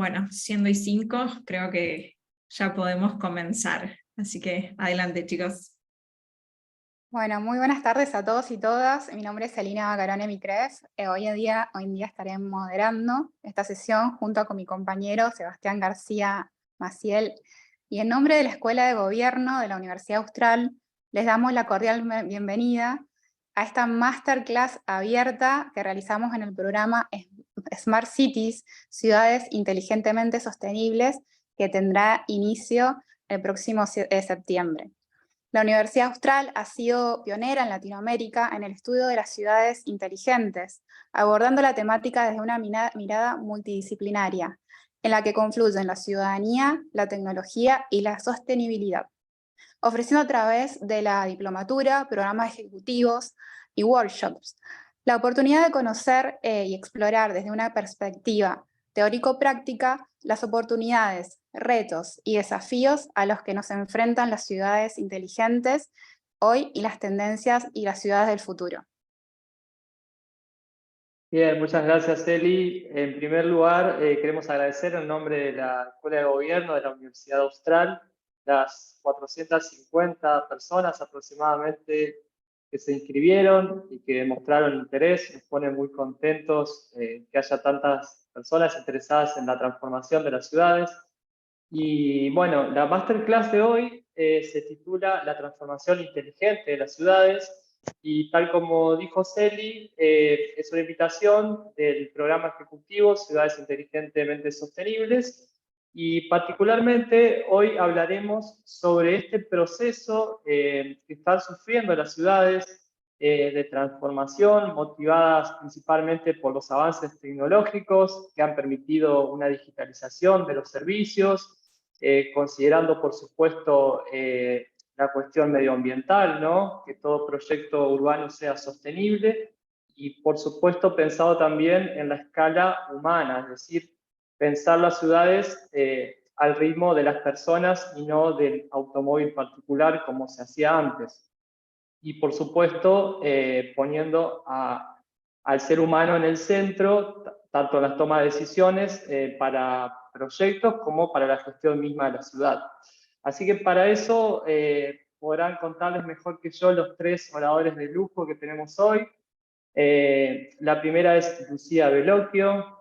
Bueno, siendo y 5, creo que ya podemos comenzar. Así que adelante, chicos. Bueno, muy buenas tardes a todos y todas. Mi nombre es Elina Garone Micres. Hoy en día estaré moderando esta sesión junto con mi compañero Sebastián García Maciel. Y en nombre de la Escuela de Gobierno de la Universidad Austral, les damos la cordial bienvenida a esta masterclass abierta que realizamos en el programa Smart Cities, Ciudades Inteligentemente Sostenibles, que tendrá inicio el próximo septiembre. La Universidad Austral ha sido pionera en Latinoamérica en el estudio de las ciudades inteligentes, abordando la temática desde una mirada multidisciplinaria, en la que confluyen la ciudadanía, la tecnología y la sostenibilidad, ofreciendo a través de la diplomatura, programas ejecutivos y workshops la oportunidad de conocer y explorar desde una perspectiva teórico-práctica las oportunidades, retos y desafíos a los que nos enfrentan las ciudades inteligentes hoy y las tendencias y las ciudades del futuro. Bien, muchas gracias, Eli. En primer lugar, queremos agradecer en nombre de la Escuela de Gobierno de la Universidad Austral las 450 personas aproximadamente que se inscribieron y que mostraron interés. Nos pone muy contentos que haya tantas personas interesadas en la transformación de las ciudades. Y bueno, la masterclass de hoy se titula La transformación inteligente de las ciudades. Y tal como dijo Celi, es una invitación del programa ejecutivo Ciudades Inteligentemente Sostenibles, y particularmente hoy hablaremos sobre este proceso que están sufriendo las ciudades de transformación, motivadas principalmente por los avances tecnológicos que han permitido una digitalización de los servicios, considerando por supuesto la cuestión medioambiental, ¿no? Que todo proyecto urbano sea sostenible, y por supuesto pensado también en la escala humana, es decir, pensar las ciudades al ritmo de las personas y no del automóvil particular como se hacía antes. Y por supuesto poniendo al ser humano en el centro, tanto en las tomas de decisiones para proyectos como para la gestión misma de la ciudad. Así que para eso podrán contarles mejor que yo los tres oradores de lujo que tenemos hoy. La primera es Lucía Veloquio.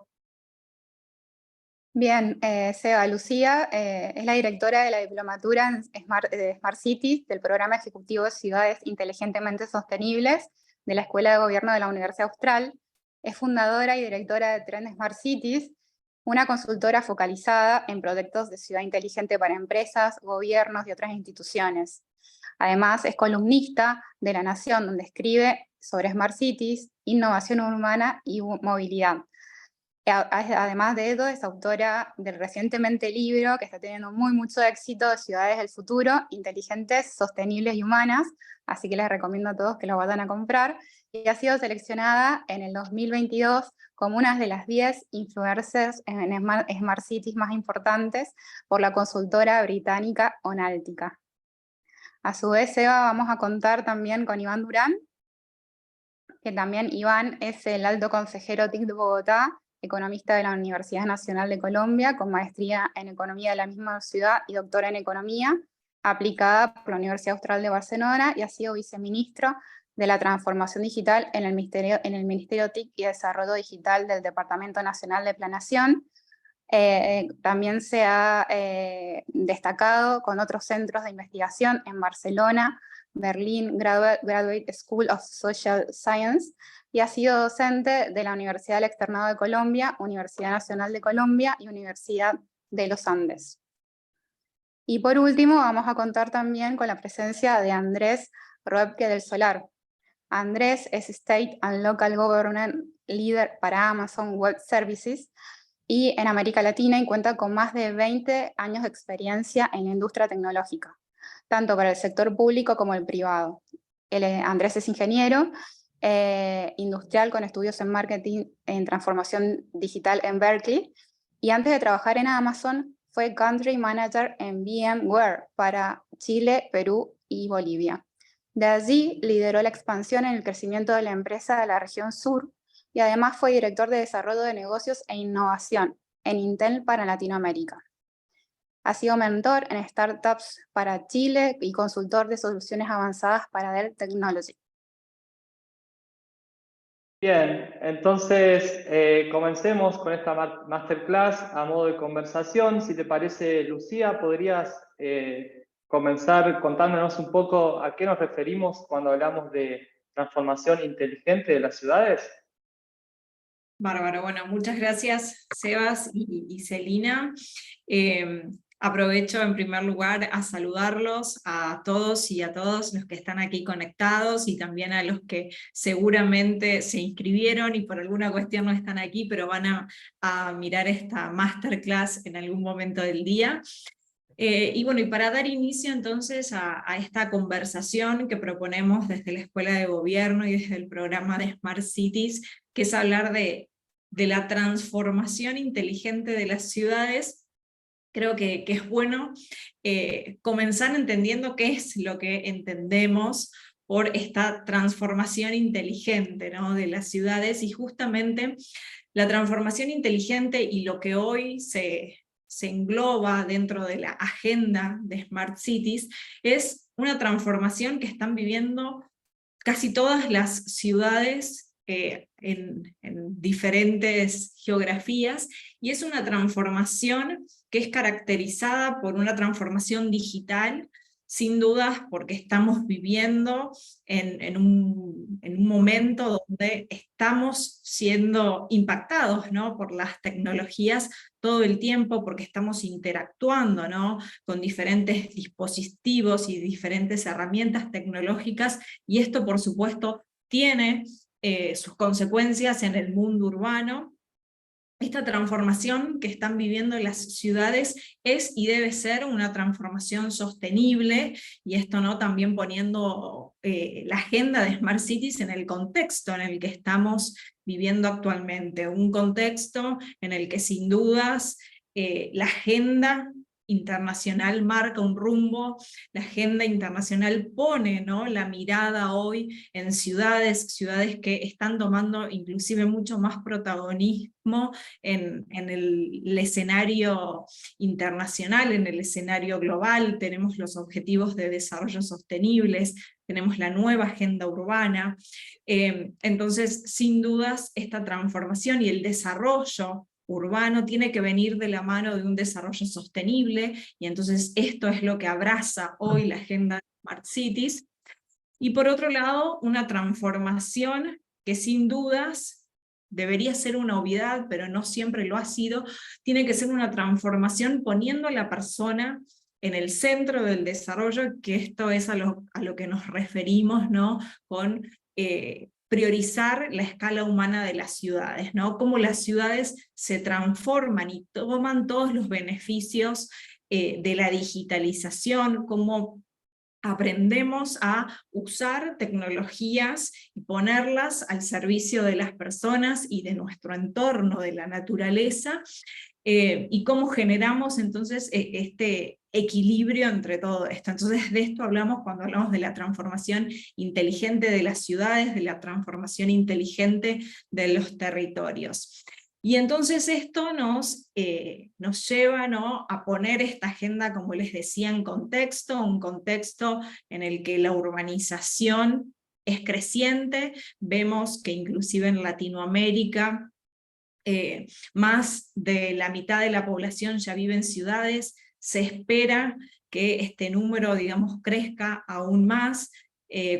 Bien, Seba, Lucía es la directora de la diplomatura en Smart Cities del programa ejecutivo de Ciudades Inteligentemente Sostenibles de la Escuela de Gobierno de la Universidad Austral. Es fundadora y directora de Trend Smart Cities, una consultora focalizada en proyectos de ciudad inteligente para empresas, gobiernos y otras instituciones. Además, es columnista de La Nación, donde escribe sobre Smart Cities, innovación urbana y movilidad. Además de eso, es autora del recientemente libro que está teniendo mucho éxito, de Ciudades del Futuro, Inteligentes, Sostenibles y Humanas, así que les recomiendo a todos que lo vayan a comprar, y ha sido seleccionada en el 2022 como una de las 10 influencers en Smart Cities más importantes por la consultora británica Onáltica. A su vez, Eva, vamos a contar también con Iván Durán, que también Iván es el alto consejero TIC de Bogotá, economista de la Universidad Nacional de Colombia, con maestría en Economía de la misma ciudad y doctora en Economía, aplicada por la Universidad Austral de Barcelona, y ha sido viceministro de la Transformación Digital en el Ministerio TIC y Desarrollo Digital del Departamento Nacional de Planeación. También se ha destacado con otros centros de investigación en Barcelona, Berlín Graduate School of Social Science, y ha sido docente de la Universidad del Externado de Colombia, Universidad Nacional de Colombia y Universidad de los Andes. Y por último, vamos a contar también con la presencia de Andrés Roepke del Solar. Andrés es State and Local Government Leader para Amazon Web Services y en América Latina, y cuenta con más de 20 años de experiencia en la industria tecnológica, tanto para el sector público como el privado. Andrés es ingeniero industrial con estudios en marketing en transformación digital en Berkeley, y antes de trabajar en Amazon fue Country Manager en VMware para Chile, Perú y Bolivia. De allí lideró la expansión en el crecimiento de la empresa de la región sur, y además fue director de desarrollo de negocios e innovación en Intel para Latinoamérica. Ha sido mentor en startups para Chile y consultor de soluciones avanzadas para Dell Technology. Bien, entonces comencemos con esta masterclass a modo de conversación. Si te parece, Lucía, ¿podrías comenzar contándonos un poco a qué nos referimos cuando hablamos de transformación inteligente de las ciudades? Bárbaro, bueno, muchas gracias Sebas y Celina. Aprovecho en primer lugar a saludarlos a todos y a todos los que están aquí conectados y también a los que seguramente se inscribieron y por alguna cuestión no están aquí, pero van a mirar esta masterclass en algún momento del día. Y bueno, y para dar inicio entonces a esta conversación que proponemos desde la Escuela de Gobierno y desde el programa de Smart Cities, que es hablar de la transformación inteligente de las ciudades, creo que es bueno comenzar entendiendo qué es lo que entendemos por esta transformación inteligente, ¿no?, de las ciudades, y justamente la transformación inteligente y lo que hoy se engloba dentro de la agenda de Smart Cities es una transformación que están viviendo casi todas las ciudades en diferentes geografías, y es una transformación que es caracterizada por una transformación digital, sin dudas porque estamos viviendo en un momento donde estamos siendo impactados, ¿no?, por las tecnologías todo el tiempo, porque estamos interactuando, ¿no?, con diferentes dispositivos y diferentes herramientas tecnológicas, y esto por supuesto tiene sus consecuencias en el mundo urbano. Esta transformación que están viviendo las ciudades es y debe ser una transformación sostenible, y esto, ¿no?, también poniendo la agenda de Smart Cities en el contexto en el que estamos viviendo actualmente, un contexto en el que sin dudas la agenda internacional marca un rumbo, la agenda internacional pone, ¿no?, la mirada hoy en ciudades que están tomando inclusive mucho más protagonismo en el escenario internacional, en el escenario global. Tenemos los objetivos de desarrollo sostenibles, tenemos la nueva agenda urbana, entonces sin dudas esta transformación y el desarrollo urbano tiene que venir de la mano de un desarrollo sostenible, y entonces esto es lo que abraza hoy la agenda de Smart Cities. Y por otro lado, una transformación que sin dudas debería ser una obviedad, pero no siempre lo ha sido, tiene que ser una transformación poniendo a la persona en el centro del desarrollo, que esto es a lo que nos referimos, ¿no?, con priorizar la escala humana de las ciudades, ¿no?, cómo las ciudades se transforman y toman todos los beneficios de la digitalización, cómo aprendemos a usar tecnologías y ponerlas al servicio de las personas y de nuestro entorno, de la naturaleza, y cómo generamos entonces este equilibrio entre todo esto. Entonces de esto hablamos cuando hablamos de la transformación inteligente de las ciudades, de la transformación inteligente de los territorios. Y entonces esto nos lleva, ¿no?, a poner esta agenda, como les decía, en contexto, un contexto en el que la urbanización es creciente. Vemos que inclusive en Latinoamérica más de la mitad de la población ya vive en ciudades. Se espera que este número, digamos, crezca aún más.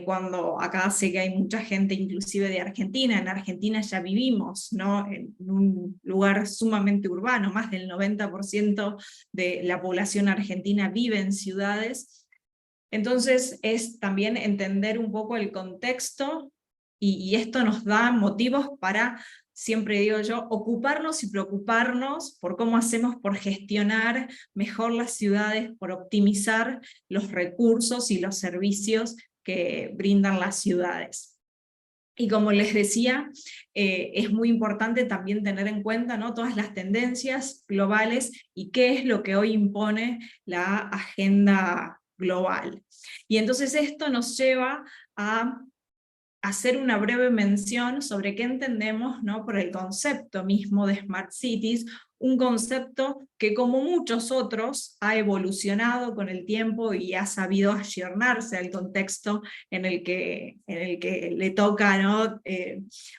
Cuando acá sé que hay mucha gente inclusive de Argentina, en Argentina ya vivimos, ¿no?, en un lugar sumamente urbano, más del 90% de la población argentina vive en ciudades. Entonces es también entender un poco el contexto, y esto nos da motivos para, siempre digo yo, ocuparnos y preocuparnos por cómo hacemos por gestionar mejor las ciudades, por optimizar los recursos y los servicios que brindan las ciudades. Y como les decía, es muy importante también tener en cuenta, ¿no?, todas las tendencias globales y qué es lo que hoy impone la agenda global. Y entonces esto nos lleva a hacer una breve mención sobre qué entendemos, ¿no?, por el concepto mismo de Smart Cities, un concepto que como muchos otros ha evolucionado con el tiempo y ha sabido ayornarse al contexto en el que le toca, ¿no?,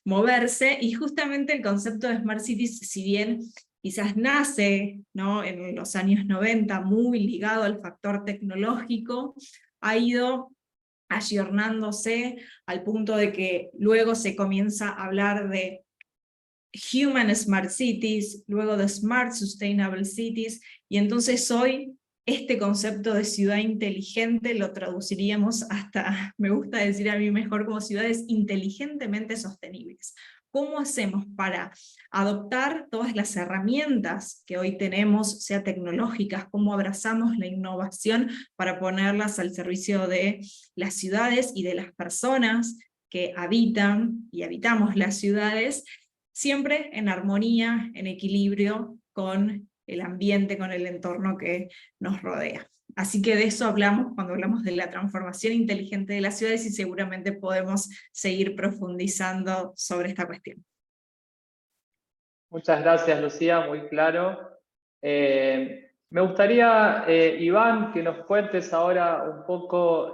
moverse, y justamente el concepto de Smart Cities, si bien quizás nace, ¿no?, en los años 90 muy ligado al factor tecnológico, ha ido ayornándose al punto de que luego se comienza a hablar de Human Smart Cities, luego de Smart Sustainable Cities, y entonces hoy este concepto de ciudad inteligente lo traduciríamos hasta, me gusta decir a mí mejor, como ciudades inteligentemente sostenibles. ¿Cómo hacemos para adoptar todas las herramientas que hoy tenemos, sea tecnológicas, cómo abrazamos la innovación para ponerlas al servicio de las ciudades y de las personas que habitan y habitamos las ciudades, siempre en armonía, en equilibrio con el ambiente, con el entorno que nos rodea? Así que de eso hablamos cuando hablamos de la transformación inteligente de las ciudades, y seguramente podemos seguir profundizando sobre esta cuestión. Muchas gracias, Lucía, muy claro. Me gustaría, Iván, que nos cuentes ahora un poco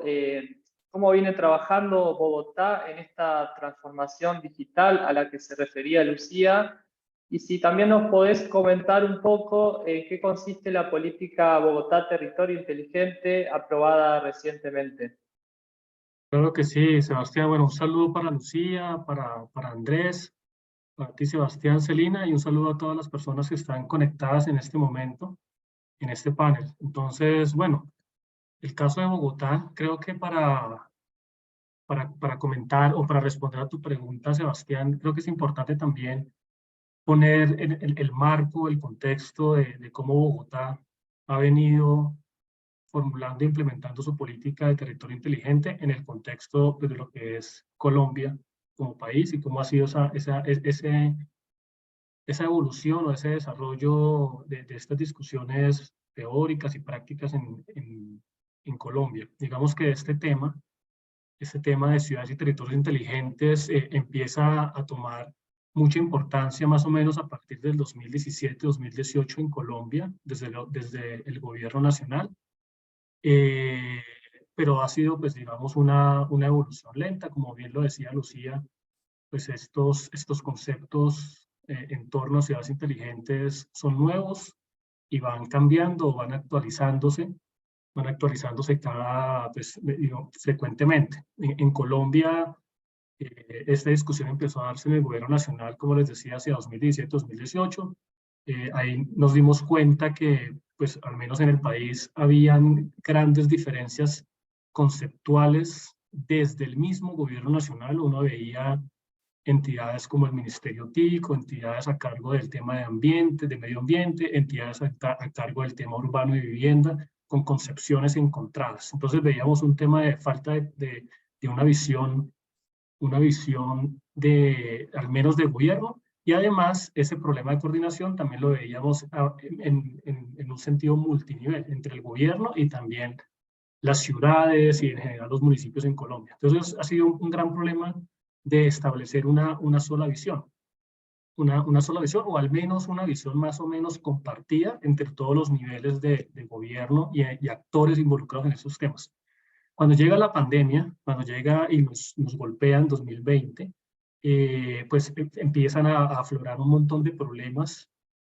cómo viene trabajando Bogotá en esta transformación digital a la que se refería Lucía, y si también nos podés comentar un poco en qué consiste la política Bogotá Territorio Inteligente aprobada recientemente. Claro que sí, Sebastián. Bueno, un saludo para Lucía, para Andrés, para ti, Sebastián, Celina, y un saludo a todas las personas que están conectadas en este momento, en este panel. Entonces, bueno, el caso de Bogotá, creo que para comentar o para responder a tu pregunta, Sebastián, creo que es importante también poner el marco, el contexto de cómo Bogotá ha venido formulando e implementando su política de territorio inteligente en el contexto, pues, de lo que es Colombia como país, y cómo ha sido esa evolución o ese desarrollo de estas discusiones teóricas y prácticas en Colombia. Digamos que este tema de ciudades y territorios inteligentes empieza a tomar mucha importancia más o menos a partir del 2017-2018 en Colombia, desde el gobierno nacional. Pero ha sido, pues, digamos, una evolución lenta. Como bien lo decía Lucía, pues estos conceptos en torno a ciudades inteligentes son nuevos y van cambiando, van actualizándose pues, frecuentemente. En Colombia, esta discusión empezó a darse en el gobierno nacional, como les decía, hacia 2017-2018. Ahí nos dimos cuenta que, pues, al menos en el país, habían grandes diferencias conceptuales desde el mismo gobierno nacional. Uno veía entidades como el Ministerio TIC, entidades a cargo del tema de ambiente, de medio ambiente, entidades a cargo del tema urbano y vivienda, con concepciones encontradas. Entonces veíamos un tema de falta de una visión de, al menos de gobierno, y además ese problema de coordinación también lo veíamos en un sentido multinivel, entre el gobierno y también las ciudades y en general los municipios en Colombia. Entonces ha sido un gran problema de establecer una sola visión. Una sola visión, o al menos una visión más o menos compartida entre todos los niveles de gobierno y actores involucrados en esos temas. Cuando llega la pandemia, cuando llega y nos golpea en 2020, pues empiezan a aflorar un montón de problemas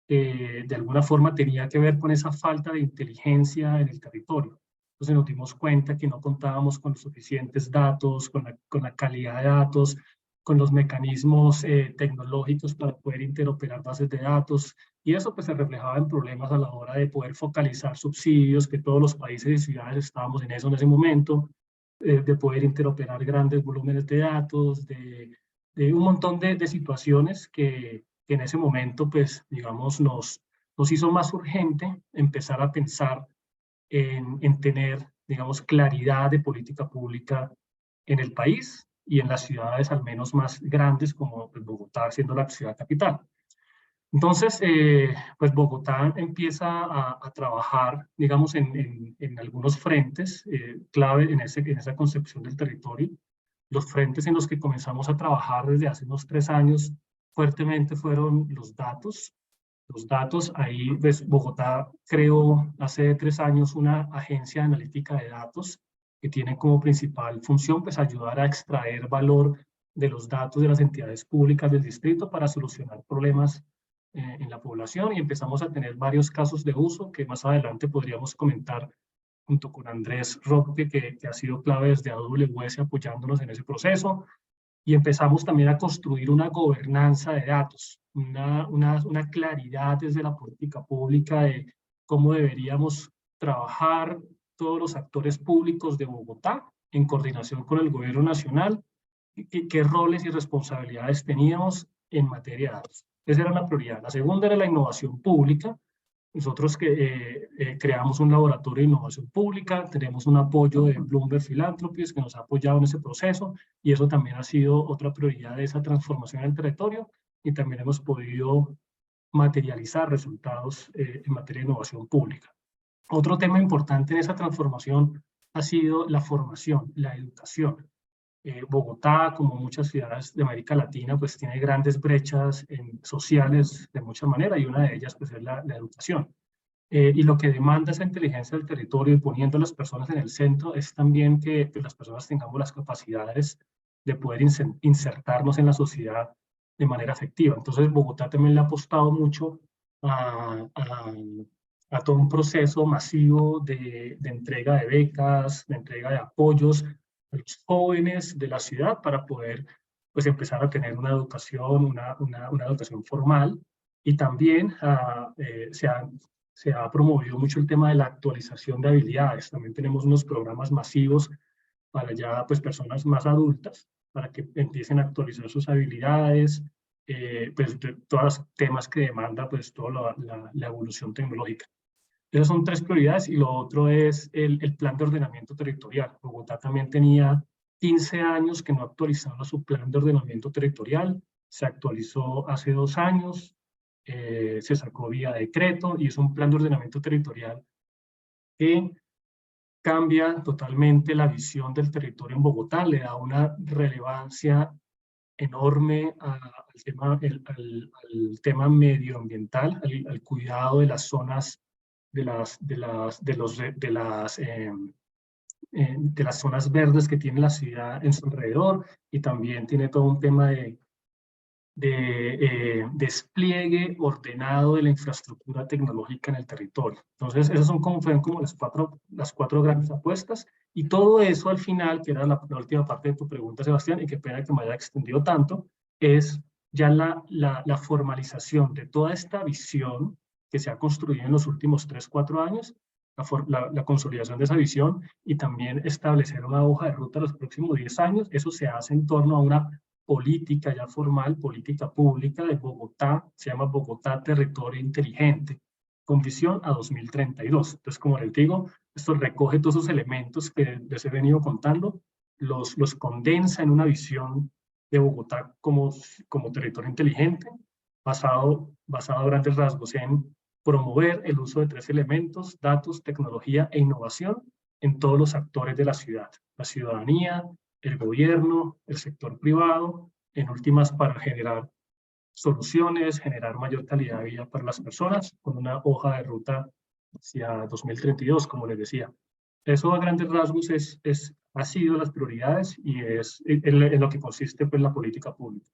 que de alguna forma tenía que ver con esa falta de inteligencia en el territorio. Entonces nos dimos cuenta que no contábamos con los suficientes datos, con la calidad de datos, con los mecanismos tecnológicos para poder interoperar bases de datos, y eso, pues, se reflejaba en problemas a la hora de poder focalizar subsidios, que todos los países y ciudades estábamos en eso en ese momento, de poder interoperar grandes volúmenes de datos, de un montón de situaciones que en ese momento, pues, digamos, nos hizo más urgente empezar a pensar en tener, digamos, claridad de política pública en el país y en las ciudades al menos más grandes, como Bogotá, siendo la ciudad capital. Entonces, pues Bogotá empieza a trabajar, digamos, en algunos frentes clave en esa concepción del territorio. Los frentes en los que comenzamos a trabajar desde hace unos 3 años fuertemente fueron los datos. Los datos, ahí pues, Bogotá creó hace 3 años una agencia de analítica de datos que tiene como principal función pues, ayudar a extraer valor de los datos de las entidades públicas del distrito para solucionar problemas en la población, y empezamos a tener varios casos de uso que más adelante podríamos comentar junto con Andrés Roque, que ha sido clave desde AWS apoyándonos en ese proceso. Y empezamos también a construir una gobernanza de datos, una claridad desde la política pública de cómo deberíamos trabajar todos los actores públicos de Bogotá en coordinación con el gobierno nacional, qué roles y responsabilidades teníamos en materia de datos. Esa era una prioridad. La segunda era la innovación pública. Nosotros creamos un laboratorio de innovación pública, tenemos un apoyo de Bloomberg Philanthropies que nos ha apoyado en ese proceso, y eso también ha sido otra prioridad de esa transformación en el territorio, y también hemos podido materializar resultados en materia de innovación pública. Otro tema importante en esa transformación ha sido la formación, la educación. Bogotá, como muchas ciudades de América Latina, pues tiene grandes brechas sociales de muchas maneras, y una de ellas pues, es la educación. Y lo que demanda esa inteligencia del territorio y poniendo a las personas en el centro es también que pues, las personas tengamos las capacidades de poder insertarnos en la sociedad de manera efectiva. Entonces Bogotá también le ha apostado mucho a todo un proceso masivo de entrega de becas, de entrega de apoyos a los jóvenes de la ciudad para poder pues, empezar a tener una educación, una educación formal. Y también se ha promovido mucho el tema de la actualización de habilidades. También tenemos unos programas masivos para ya pues, personas más adultas, para que empiecen a actualizar sus habilidades, pues, de todos los temas que demanda pues, toda la evolución tecnológica. Esas son 3 prioridades, y lo otro es el plan de ordenamiento territorial. Bogotá también tenía 15 años que no actualizaba su plan de ordenamiento territorial, se actualizó hace 2 años, se sacó vía decreto, y es un plan de ordenamiento territorial que cambia totalmente la visión del territorio en Bogotá, le da una relevancia enorme al tema medioambiental, al cuidado de las zonas de las zonas verdes que tiene la ciudad en su alrededor, y también tiene todo un tema de despliegue ordenado de la infraestructura tecnológica en el territorio. Entonces, esas fueron como las cuatro grandes apuestas, y todo eso al final, que era la última parte de tu pregunta, Sebastián, y qué pena que me haya extendido tanto, es ya la formalización de toda esta visión que se ha construido en los últimos 3, 4 años, la consolidación de esa visión, y también establecer una hoja de ruta los próximos 10 años. Eso se hace en torno a una política ya formal, política pública de Bogotá, se llama Bogotá Territorio Inteligente, con visión a 2032. Entonces, como les digo, esto recoge todos esos elementos que les he venido contando, los condensa en una visión de Bogotá como territorio inteligente, basado a grandes rasgos en promover el uso de 3 elementos: datos, tecnología e innovación en todos los actores de la ciudad, la ciudadanía, el gobierno, el sector privado, en últimas para generar soluciones, generar mayor calidad de vida para las personas, con una hoja de ruta hacia 2032, como les decía. Eso a grandes rasgos ha sido las prioridades, y es en lo que consiste pues, la política pública.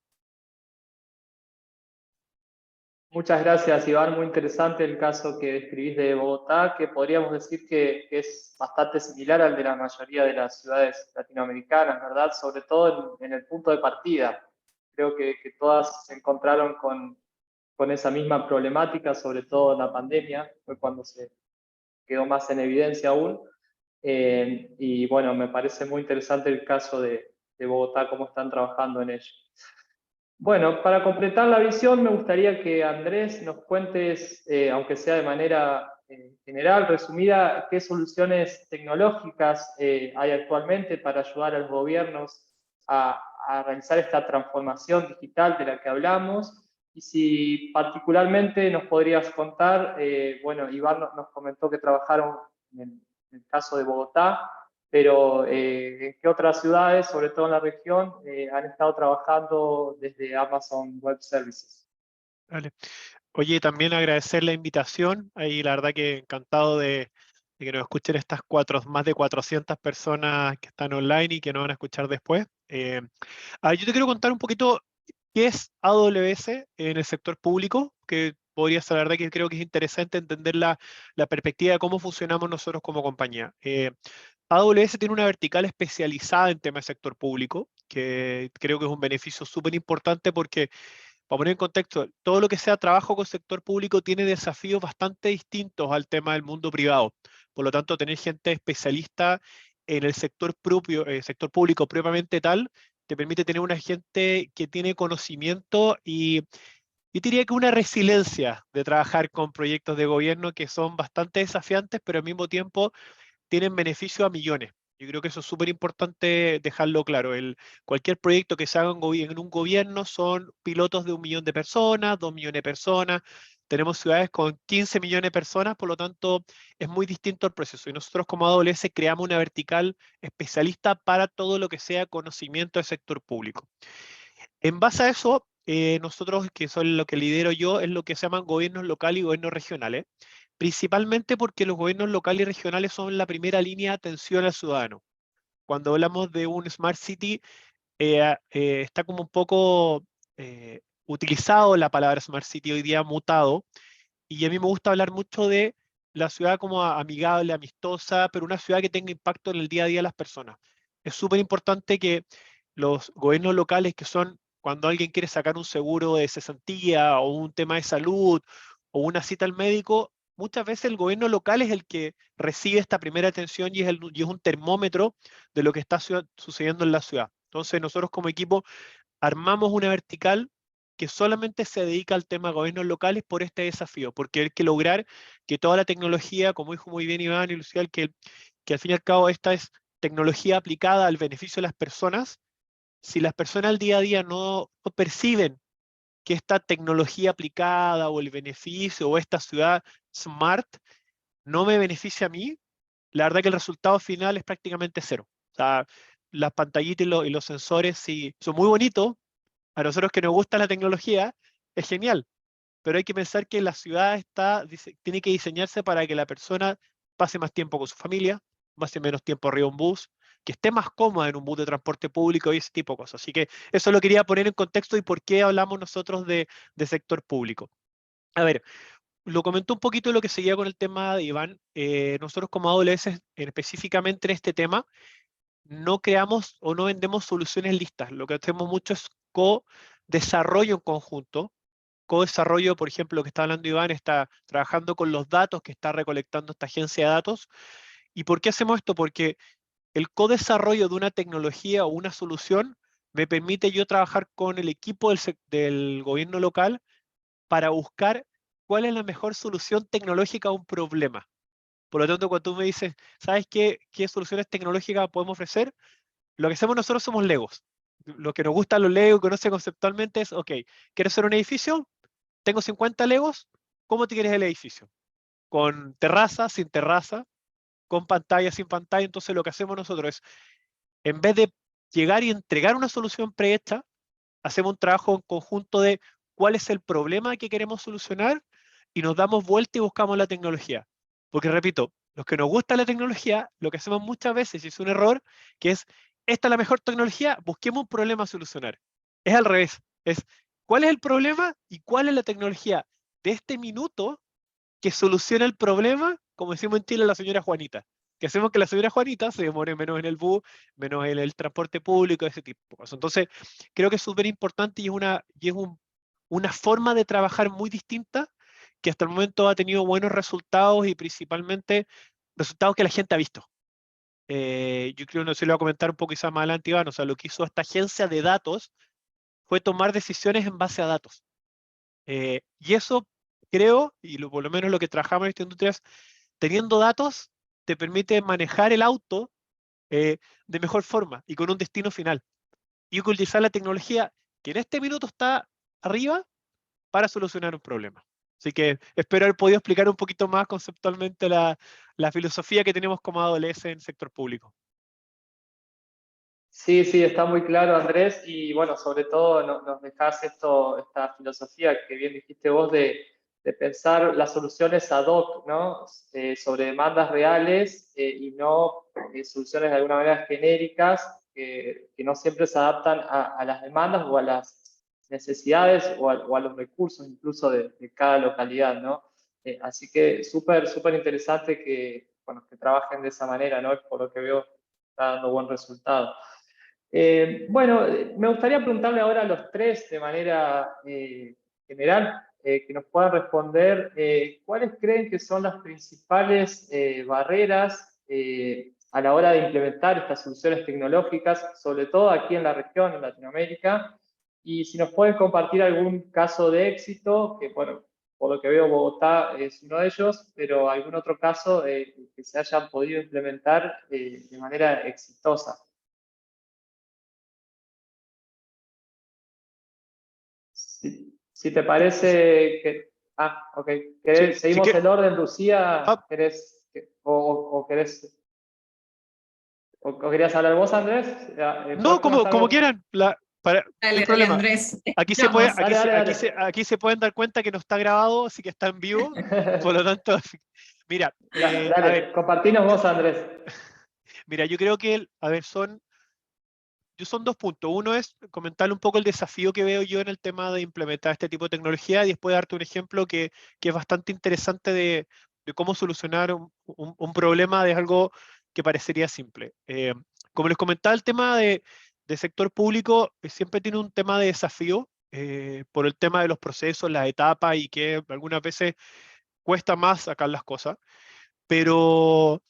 Muchas gracias, Iván. Muy interesante el caso que describís de Bogotá, que podríamos decir que es bastante similar al de la mayoría de las ciudades latinoamericanas, ¿verdad? Sobre todo en el punto de partida. Creo que todas se encontraron con esa misma problemática, sobre todo en la pandemia, fue cuando se quedó más en evidencia aún. Y bueno, me parece muy interesante el caso de Bogotá, cómo están trabajando en ello. Bueno, para completar la visión, me gustaría que Andrés nos cuentes, aunque sea de manera general, resumida, qué soluciones tecnológicas hay actualmente para ayudar a los gobiernos a realizar esta transformación digital de la que hablamos, y si particularmente nos podrías contar, bueno, Iván nos comentó que trabajaron en el caso de Bogotá, pero ¿en qué otras ciudades, sobre todo en la región, han estado trabajando desde Amazon Web Services? Vale. Oye, también agradecer la invitación. Ahí la verdad que encantado de que nos escuchen estas más de 400 personas que están online y que nos van a escuchar después. Yo te quiero contar un poquito qué es AWS en el sector público, que podría ser la verdad que creo que es interesante entender la perspectiva de cómo funcionamos nosotros como compañía. AWS tiene una vertical especializada en temas de sector público, que creo que es un beneficio súper importante porque, para poner en contexto, todo lo que sea trabajo con sector público tiene desafíos bastante distintos al tema del mundo privado. Por lo tanto, tener gente especialista en el sector sector público propiamente tal, te permite tener una gente que tiene conocimiento y diría que una resiliencia de trabajar con proyectos de gobierno que son bastante desafiantes, pero al mismo tiempo tienen beneficio a millones. Yo creo que eso es súper importante dejarlo claro. Cualquier proyecto que se haga en un gobierno son pilotos de 1 millón de personas, 2 millones de personas. Tenemos ciudades con 15 millones de personas, por lo tanto es muy distinto el proceso. Y nosotros como AWS creamos una vertical especialista para todo lo que sea conocimiento del sector público. En base a eso, nosotros, que son lo que lidero yo, es lo que se llaman gobiernos locales y gobiernos regionales, principalmente porque los gobiernos locales y regionales son la primera línea de atención al ciudadano. Cuando hablamos de un Smart City, está como un poco utilizado la palabra Smart City hoy día mutado, y a mí me gusta hablar mucho de la ciudad como amigable, amistosa, pero una ciudad que tenga impacto en el día a día de las personas. Es súper importante que los gobiernos locales, que son cuando alguien quiere sacar un seguro de cesantía o un tema de salud o una cita al médico, muchas veces el gobierno local es el que recibe esta primera atención y es un termómetro de lo que está sucediendo en la ciudad. Entonces nosotros como equipo armamos una vertical que solamente se dedica al tema de gobiernos locales por este desafío, porque hay que lograr que toda la tecnología, como dijo muy bien Iván y Lucial, que al fin y al cabo esta es tecnología aplicada al beneficio de las personas. Si las personas al día a día no perciben que esta tecnología aplicada o el beneficio o esta ciudad smart no me beneficia a mí, la verdad que el resultado final es prácticamente cero. O sea, las pantallitas y los sensores sí son muy bonitos. A nosotros que nos gusta la tecnología, es genial, pero hay que pensar que la ciudad tiene que diseñarse para que la persona pase más tiempo con su familia, pase menos tiempo arriba de un bus, que esté más cómoda en un bus de transporte público y ese tipo de cosas. Así que eso lo quería poner en contexto y por qué hablamos nosotros de sector público. A ver, lo comentó un poquito lo que seguía con el tema de Iván. Nosotros como AWS, específicamente en este tema, no creamos o no vendemos soluciones listas. Lo que hacemos mucho es co-desarrollo en conjunto. Co-desarrollo, por ejemplo, lo que está hablando Iván, está trabajando con los datos que está recolectando esta agencia de datos. ¿Y por qué hacemos esto? Porque el co-desarrollo de una tecnología o una solución me permite yo trabajar con el equipo del gobierno local para buscar cuál es la mejor solución tecnológica a un problema. Por lo tanto, cuando tú me dices, ¿sabes qué soluciones tecnológicas podemos ofrecer? Lo que hacemos nosotros somos Legos. Lo que nos gusta los Legos, conoce conceptualmente es, ok, ¿quieres hacer un edificio? Tengo 50 Legos, ¿cómo te quieres el edificio? ¿Con terraza, sin terraza? ¿Con pantalla, sin pantalla? Entonces lo que hacemos nosotros es, en vez de llegar y entregar una solución prehecha, hacemos un trabajo en conjunto de cuál es el problema que queremos solucionar y nos damos vuelta y buscamos la tecnología. Porque repito, los que nos gusta la tecnología, lo que hacemos muchas veces, y es un error, que es, esta es la mejor tecnología, busquemos un problema a solucionar. Es al revés, es cuál es el problema y cuál es la tecnología de este minuto que soluciona el problema, como decimos en Chile, la señora Juanita. Que hacemos que la señora Juanita se demore menos en el bus, menos en el transporte público, ese tipo de cosas. Entonces, creo que es súper importante y es una forma de trabajar muy distinta que hasta el momento ha tenido buenos resultados y principalmente resultados que la gente ha visto. Yo creo, no sé si lo voy a comentar un poco quizás más adelante, Iván, o sea, lo que hizo esta agencia de datos fue tomar decisiones en base a datos. Y eso creo, y por lo menos lo que trabajamos en esta industria es, teniendo datos, te permite manejar el auto de mejor forma y con un destino final. Y utilizar la tecnología que en este minuto está arriba para solucionar un problema. Así que espero haber podido explicar un poquito más conceptualmente la filosofía que tenemos como AWS en el sector público. Sí, sí, está muy claro, Andrés, y bueno, sobre todo nos dejás esta filosofía que bien dijiste vos de pensar las soluciones ad hoc, ¿no? Sobre demandas reales y no soluciones de alguna manera genéricas que no siempre se adaptan a las demandas o a las necesidades o a los recursos incluso de cada localidad, ¿no? Así que súper, súper interesante bueno, que trabajen de esa manera, ¿no? Por lo que veo, está dando buen resultado. Bueno, me gustaría preguntarle ahora a los tres de manera general que nos puedan responder cuáles creen que son las principales barreras a la hora de implementar estas soluciones tecnológicas, sobre todo aquí en la región, en Latinoamérica, y si nos pueden compartir algún caso de éxito, que bueno, por lo que veo Bogotá es uno de ellos, pero algún otro caso que se hayan podido implementar de manera exitosa. Si te parece que... Ah, ok. Sí, si ¿Seguimos que, el orden, Lucía? ah, ¿O querías hablar vos, Andrés? no, ¿Puedes comentar como vos? quieran, no hay Dale, dale, problema. Andrés, Aquí se puede, escuchamos. aquí Dale, se, dale, aquí se, dale. aquí se pueden dar cuenta que no está grabado, así que está en vivo. Por lo tanto, mira, a ver, Dale, compartinos vos, Andrés. mira, yo creo que, a ver, son 2 puntos. Uno es comentarle un poco el desafío que veo yo en el tema de implementar este tipo de tecnología y después darte un ejemplo que es bastante interesante de cómo solucionar un problema de algo que parecería simple. Como les comentaba, el tema de sector público siempre tiene un tema de desafío por el tema de los procesos, las etapas y que algunas veces cuesta más sacar las cosas, pero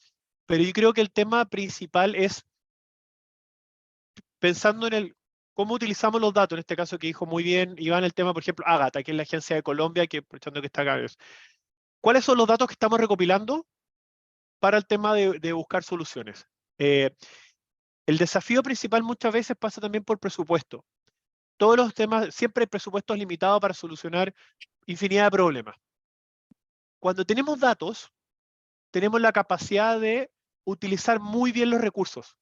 yo creo que el tema principal es pensando en cómo utilizamos los datos, en este caso que dijo muy bien Iván, el tema, por ejemplo, Ágata, que es la agencia de Colombia, que aprovechando que está acá, ¿cuáles son los datos que estamos recopilando para el tema de buscar soluciones? El desafío principal muchas veces pasa también por presupuesto. Todos los temas, siempre hay presupuestos limitados para solucionar infinidad de problemas. Cuando tenemos datos, tenemos la capacidad de utilizar muy bien los recursos,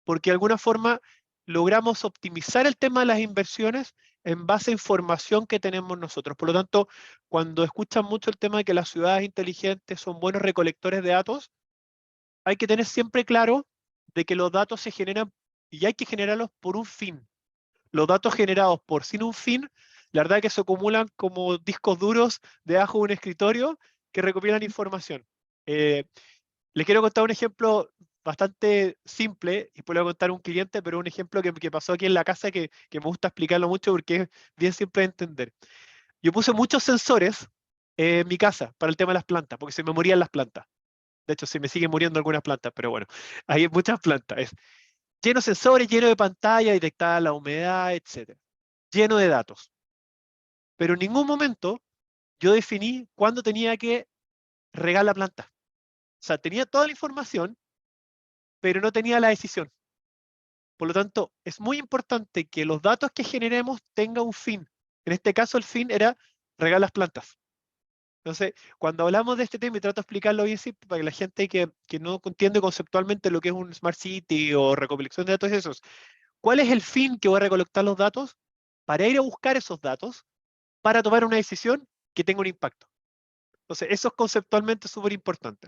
porque de alguna forma logramos optimizar el tema de las inversiones en base a información que tenemos nosotros. Por lo tanto, cuando escuchan mucho el tema de que las ciudades inteligentes son buenos recolectores de datos, hay que tener siempre claro de que los datos se generan y hay que generarlos por un fin. Los datos generados por sin un fin, la verdad es que se acumulan como discos duros debajo de un escritorio que recopilan información. Eh, Les quiero contar un ejemplo bastante simple, y después le voy a contar un cliente, pero un ejemplo que pasó aquí en la casa que me gusta explicarlo mucho porque es bien simple de entender. Yo puse muchos sensores en mi casa para el tema de las plantas, porque se me morían las plantas. De hecho, se me siguen muriendo algunas plantas, pero bueno, hay muchas plantas. Es lleno de sensores, lleno de pantalla, detectada la humedad, etc. Lleno de datos. Pero en ningún momento yo definí cuándo tenía que regar la planta. O sea, tenía toda la información, pero no tenía la decisión. Por lo tanto, es muy importante que los datos que generemos tengan un fin. En este caso, el fin era regar las plantas. Entonces, cuando hablamos de este tema, y trato de explicarlo bien simple para que la gente que no entiende conceptualmente lo que es un Smart City o recopilación de datos esos, ¿cuál es el fin que voy a recolectar los datos? Para ir a buscar esos datos, para tomar una decisión que tenga un impacto. Entonces, eso es conceptualmente súper importante.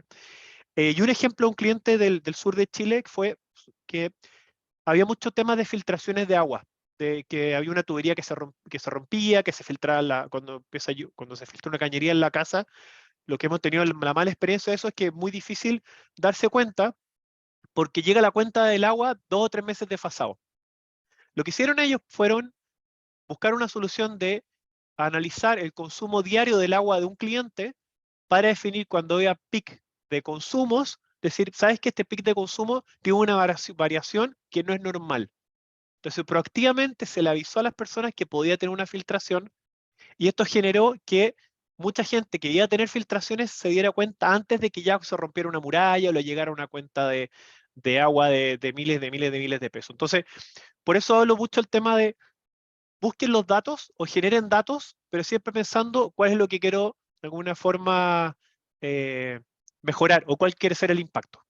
Y un ejemplo, un cliente del sur de Chile fue que había muchos temas de filtraciones de agua, de que había una tubería que se rompía, que se filtraba cuando se filtra una cañería en la casa. Lo que hemos tenido la mala experiencia de eso es que es muy difícil darse cuenta porque llega la cuenta del agua 2 o 3 meses desfasado. Lo que hicieron ellos fueron buscar una solución de analizar el consumo diario del agua de un cliente para definir cuando haya pic de consumos, decir, ¿sabes que este pic de consumo tiene una variación que no es normal? Entonces, proactivamente se le avisó a las personas que podía tener una filtración y esto generó que mucha gente que iba a tener filtraciones se diera cuenta antes de que ya se rompiera una muralla o le llegara una cuenta de agua de miles de pesos. Entonces, por eso hablo mucho el tema de busquen los datos o generen datos, pero siempre pensando cuál es lo que quiero de alguna forma eh, mejorar o cuál quiere ser el impacto.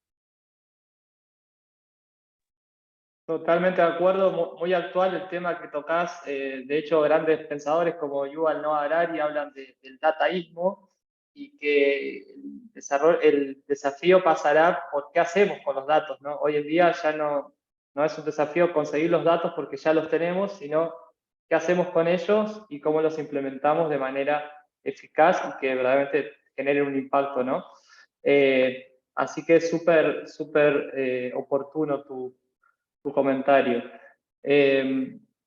Totalmente de acuerdo, muy actual el tema que tocas. De hecho, grandes pensadores como Yuval Noah Harari hablan del dataísmo y que el desafío pasará por qué hacemos con los datos, ¿no? Hoy en día ya no es un desafío conseguir los datos porque ya los tenemos, sino qué hacemos con ellos y cómo los implementamos de manera eficaz y que verdaderamente generen un impacto, ¿no? Así que es súper oportuno tu comentario.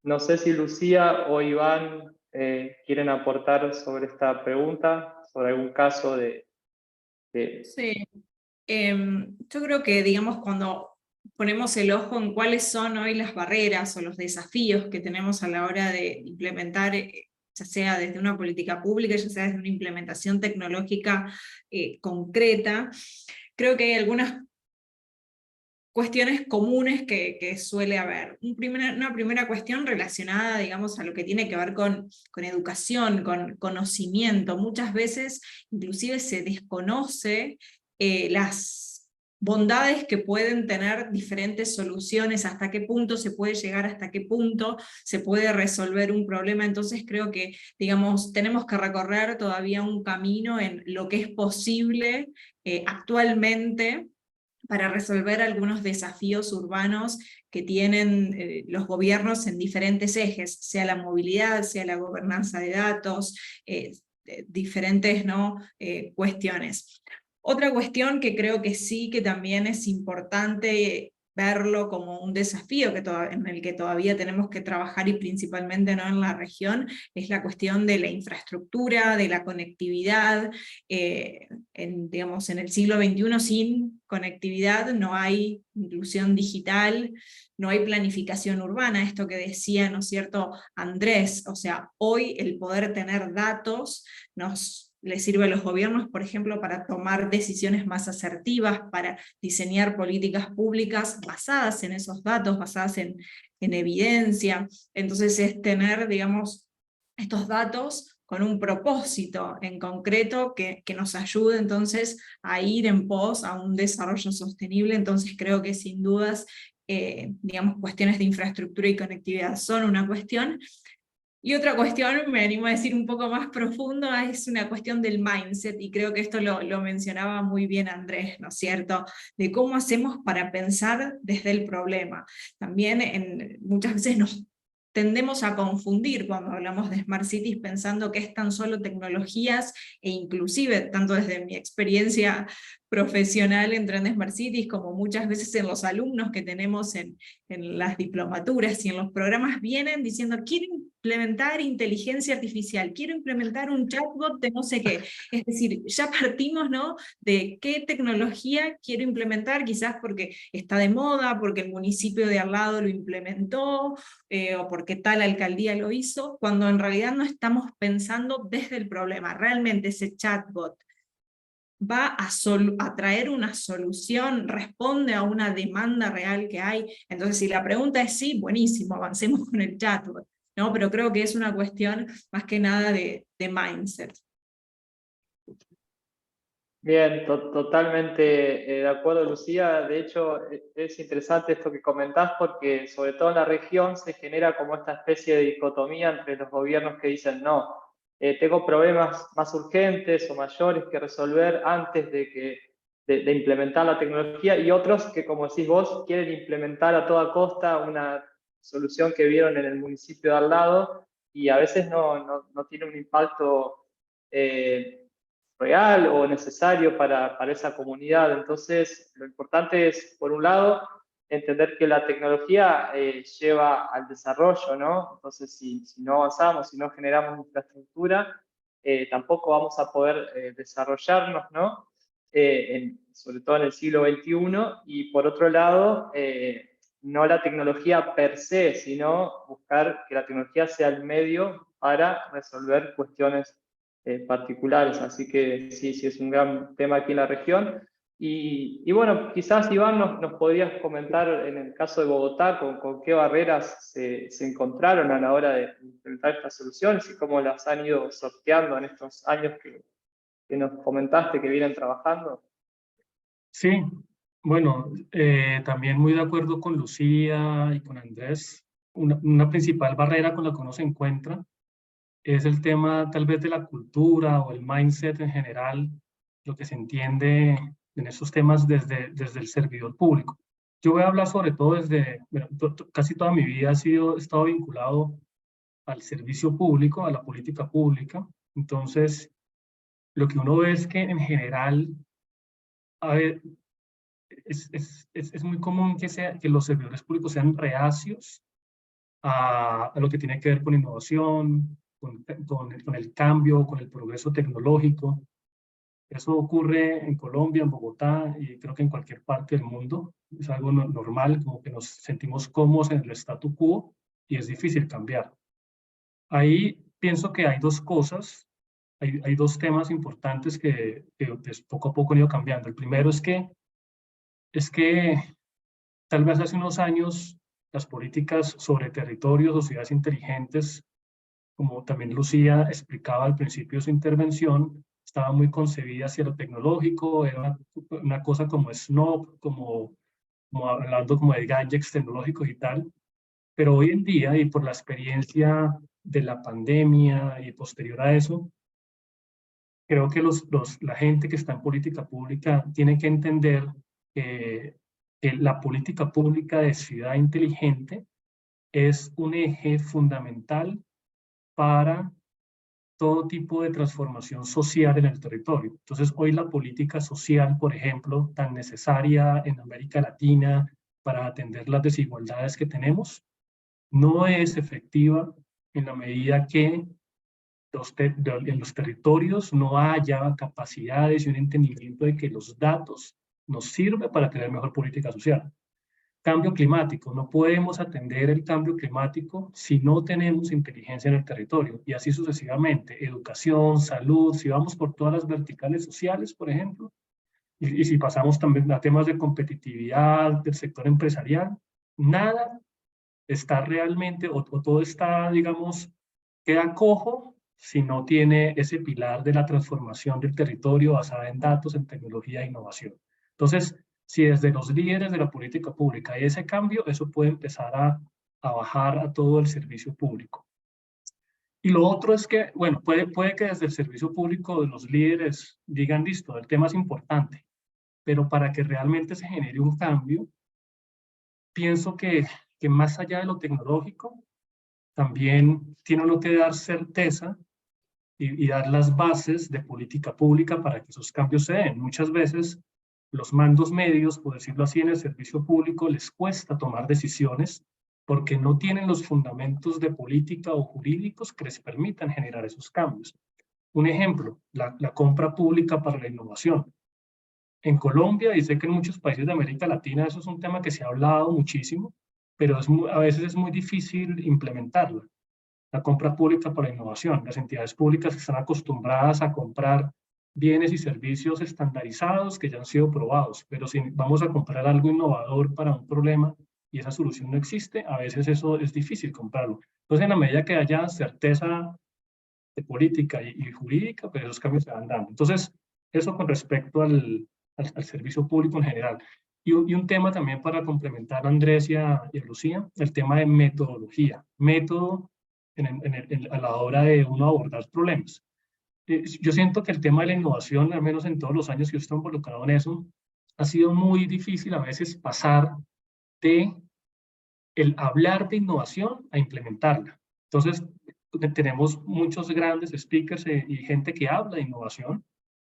No sé si Lucía o Iván quieren aportar sobre esta pregunta, sobre algún caso de... Sí. Yo creo que, digamos, cuando ponemos el ojo en cuáles son hoy las barreras o los desafíos que tenemos a la hora de implementar, ya sea desde una política pública, ya sea desde una implementación tecnológica concreta, creo que hay algunas cuestiones comunes que suele haber. Una primera cuestión relacionada, digamos, a lo que tiene que ver con educación, con conocimiento. Muchas veces inclusive se desconoce las bondades que pueden tener diferentes soluciones, hasta qué punto se puede llegar, hasta qué punto se puede resolver un problema. Entonces creo que, digamos, tenemos que recorrer todavía un camino en lo que es posible actualmente para resolver algunos desafíos urbanos que tienen los gobiernos en diferentes ejes, sea la movilidad, sea la gobernanza de datos, diferentes, ¿no? Cuestiones. Otra cuestión que creo que sí, que también es importante verlo como un desafío en el que todavía tenemos que trabajar, y principalmente no en la región, es la cuestión de la infraestructura, de la conectividad. Digamos, en el siglo XXI sin conectividad no hay inclusión digital, no hay planificación urbana, esto que decía, ¿no es cierto?, Andrés. O sea, hoy el poder tener datos les sirve a los gobiernos, por ejemplo, para tomar decisiones más asertivas, para diseñar políticas públicas basadas en esos datos, basadas en evidencia. Entonces es tener, digamos, estos datos con un propósito en concreto que nos ayude entonces a ir en pos a un desarrollo sostenible. Entonces creo que sin dudas, digamos, cuestiones de infraestructura y conectividad son una cuestión. Y otra cuestión, me animo a decir un poco más profundo, es una cuestión del mindset, y creo que esto lo mencionaba muy bien Andrés, ¿no es cierto?, de cómo hacemos para pensar desde el problema. También muchas veces nos tendemos a confundir cuando hablamos de Smart Cities pensando que es tan solo tecnologías, e inclusive, tanto desde mi experiencia profesional en Smart Cities, como muchas veces en los alumnos que tenemos en las diplomaturas y en los programas, vienen diciendo, quiero implementar inteligencia artificial, quiero implementar un chatbot de no sé qué. Es decir, ya partimos, ¿no?, de qué tecnología quiero implementar, quizás porque está de moda, porque el municipio de al lado lo implementó, o porque tal alcaldía lo hizo, cuando en realidad no estamos pensando desde el problema. Realmente ese chatbot va a traer una solución, responde a una demanda real que hay. Entonces, si la pregunta es sí, buenísimo, avancemos con el chatbot, ¿no? Pero creo que es una cuestión más que nada de mindset. Bien, totalmente de acuerdo, Lucía. De hecho, es interesante esto que comentás porque sobre todo en la región se genera como esta especie de dicotomía entre los gobiernos que dicen no, tengo problemas más urgentes o mayores que resolver antes de implementar la tecnología, y otros que, como decís vos, quieren implementar a toda costa una solución que vieron en el municipio de al lado y a veces no tiene un impacto real o necesario para esa comunidad. Entonces, lo importante es, por un lado, entender que la tecnología lleva al desarrollo, ¿no? Entonces, si no avanzamos, si no generamos infraestructura, tampoco vamos a poder desarrollarnos, ¿no? Sobre todo en el siglo XXI, y por otro lado, no la tecnología per se, sino buscar que la tecnología sea el medio para resolver cuestiones particulares. Así que sí, es un gran tema aquí en la región. Y bueno, quizás Iván nos podrías comentar en el caso de Bogotá con qué barreras se encontraron a la hora de implementar estas soluciones y cómo las han ido sorteando en estos años que nos comentaste que vienen trabajando. Sí, Bueno, también muy de acuerdo con Lucía y con Andrés. Una principal barrera con la que uno se encuentra es el tema tal vez de la cultura o el mindset en general, lo que se entiende en esos temas desde el servidor público. Yo voy a hablar sobre todo desde, bueno, casi toda mi vida he estado vinculado al servicio público, a la política pública. Entonces, lo que uno ve es que en general, a ver, es muy común que los servidores públicos sean reacios a lo que tiene que ver con innovación, con el cambio, con el progreso tecnológico. Eso ocurre en Colombia, en Bogotá y creo que en cualquier parte del mundo. Es algo normal, como que nos sentimos cómodos en el statu quo y es difícil cambiar. Ahí pienso que hay dos cosas, hay dos temas importantes que poco a poco han ido cambiando. El primero es que tal vez hace unos años las políticas sobre territorios o ciudades inteligentes, como también Lucía explicaba al principio de su intervención, estaba muy concebida hacia lo tecnológico, era una cosa como snob, como hablando como de gadgets tecnológicos y tal, pero hoy en día y por la experiencia de la pandemia y posterior a eso, creo que la gente que está en política pública tiene que entender que la política pública de ciudad inteligente es un eje fundamental para todo tipo de transformación social en el territorio. Entonces, hoy la política social, por ejemplo, tan necesaria en América Latina para atender las desigualdades que tenemos, no es efectiva en la medida que en los territorios no haya capacidades y un entendimiento de que los datos nos sirven para tener mejor política social. Cambio climático. No podemos atender el cambio climático si no tenemos inteligencia en el territorio y así sucesivamente. Educación, salud, si vamos por todas las verticales sociales, por ejemplo, y si pasamos también a temas de competitividad del sector empresarial, nada está realmente, o todo está, digamos, queda cojo si no tiene ese pilar de la transformación del territorio basada en datos, en tecnología e innovación. Entonces, si desde los líderes de la política pública hay ese cambio, eso puede empezar a bajar a todo el servicio público. Y lo otro es que, bueno, puede que desde el servicio público los líderes digan, listo, el tema es importante, pero para que realmente se genere un cambio, pienso que más allá de lo tecnológico, también tiene uno que dar certeza y dar las bases de política pública para que esos cambios se den. Muchas veces los mandos medios, por decirlo así, en el servicio público les cuesta tomar decisiones porque no tienen los fundamentos de política o jurídicos que les permitan generar esos cambios. Un ejemplo, la compra pública para la innovación. En Colombia, y sé que en muchos países de América Latina eso es un tema que se ha hablado muchísimo, pero a veces es muy difícil implementarla. La compra pública para la innovación. Las entidades públicas están acostumbradas a comprar bienes y servicios estandarizados que ya han sido probados, pero si vamos a comprar algo innovador para un problema y esa solución no existe, a veces eso es difícil comprarlo. Entonces, en la medida que haya certeza de política y jurídica, pues esos cambios se van dando. Entonces, eso con respecto al servicio público en general. Y un tema también para complementar a Andrés y a Lucía, el tema de metodología. Método a la hora de uno abordar problemas. Yo siento que el tema de la innovación, al menos en todos los años que yo estoy involucrado en eso, ha sido muy difícil a veces pasar de el hablar de innovación a implementarla. Entonces, tenemos muchos grandes speakers y gente que habla de innovación,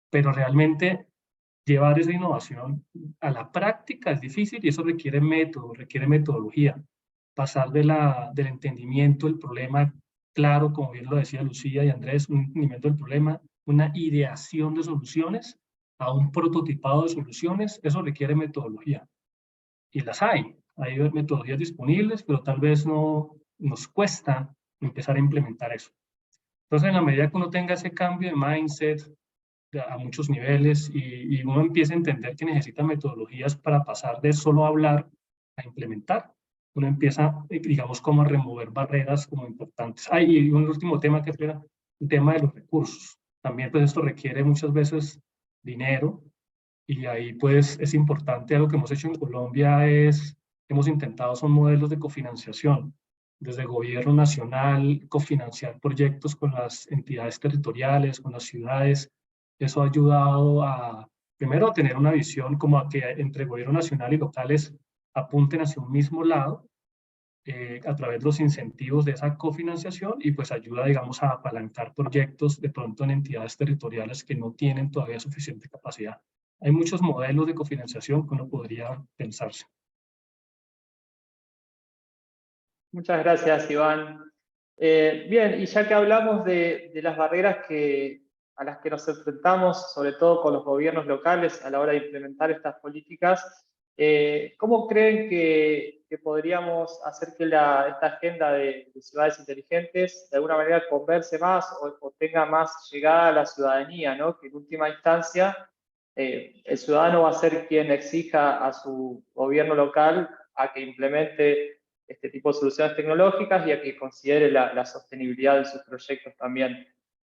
pero realmente llevar esa innovación a la práctica es difícil y eso requiere método, requiere metodología. Pasar del entendimiento del problema claro, como bien lo decía Lucía y Andrés, un entendimiento del problema, una ideación de soluciones a un prototipado de soluciones, eso requiere metodología. Y las hay metodologías disponibles, pero tal vez no nos cuesta empezar a implementar eso. Entonces, en la medida que uno tenga ese cambio de mindset a muchos niveles y uno empieza a entender que necesita metodologías para pasar de solo hablar a implementar, uno empieza, digamos, como a remover barreras como importantes. Y un último tema que era el tema de los recursos. También, pues, esto requiere muchas veces dinero Y ahí pues es importante, algo que hemos hecho en Colombia hemos intentado, son modelos de cofinanciación. Desde el gobierno nacional, cofinanciar proyectos con las entidades territoriales, con las ciudades. Eso ha ayudado a, primero, a tener una visión como a que entre gobierno nacional y locales apunten hacia un mismo lado, a través de los incentivos de esa cofinanciación, y pues ayuda, digamos, a apalancar proyectos de pronto en entidades territoriales que no tienen todavía suficiente capacidad. Hay muchos modelos de cofinanciación que uno podría pensarse. Muchas gracias, Iván. Bien, y ya que hablamos de las barreras a las que nos enfrentamos, sobre todo con los gobiernos locales a la hora de implementar estas políticas, ¿cómo creen que podríamos hacer que esta agenda de ciudades inteligentes de alguna manera converse más o tenga más llegada a la ciudadanía, ¿no? Que en última instancia el ciudadano va a ser quien exija a su gobierno local a que implemente este tipo de soluciones tecnológicas y a que considere la sostenibilidad de sus proyectos también.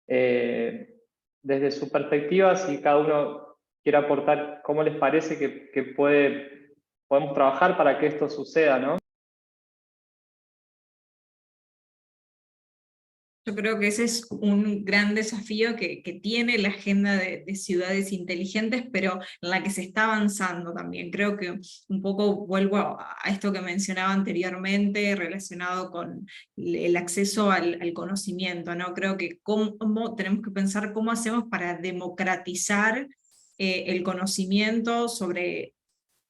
Desde su perspectiva, si cada uno quiere aportar cómo les parece que podemos trabajar para que esto suceda, ¿no? Yo creo que ese es un gran desafío que tiene la agenda de ciudades inteligentes, pero en la que se está avanzando también. Creo que un poco vuelvo a esto que mencionaba anteriormente, relacionado con el acceso al conocimiento, ¿no? Creo que tenemos que pensar cómo hacemos para democratizar el conocimiento sobre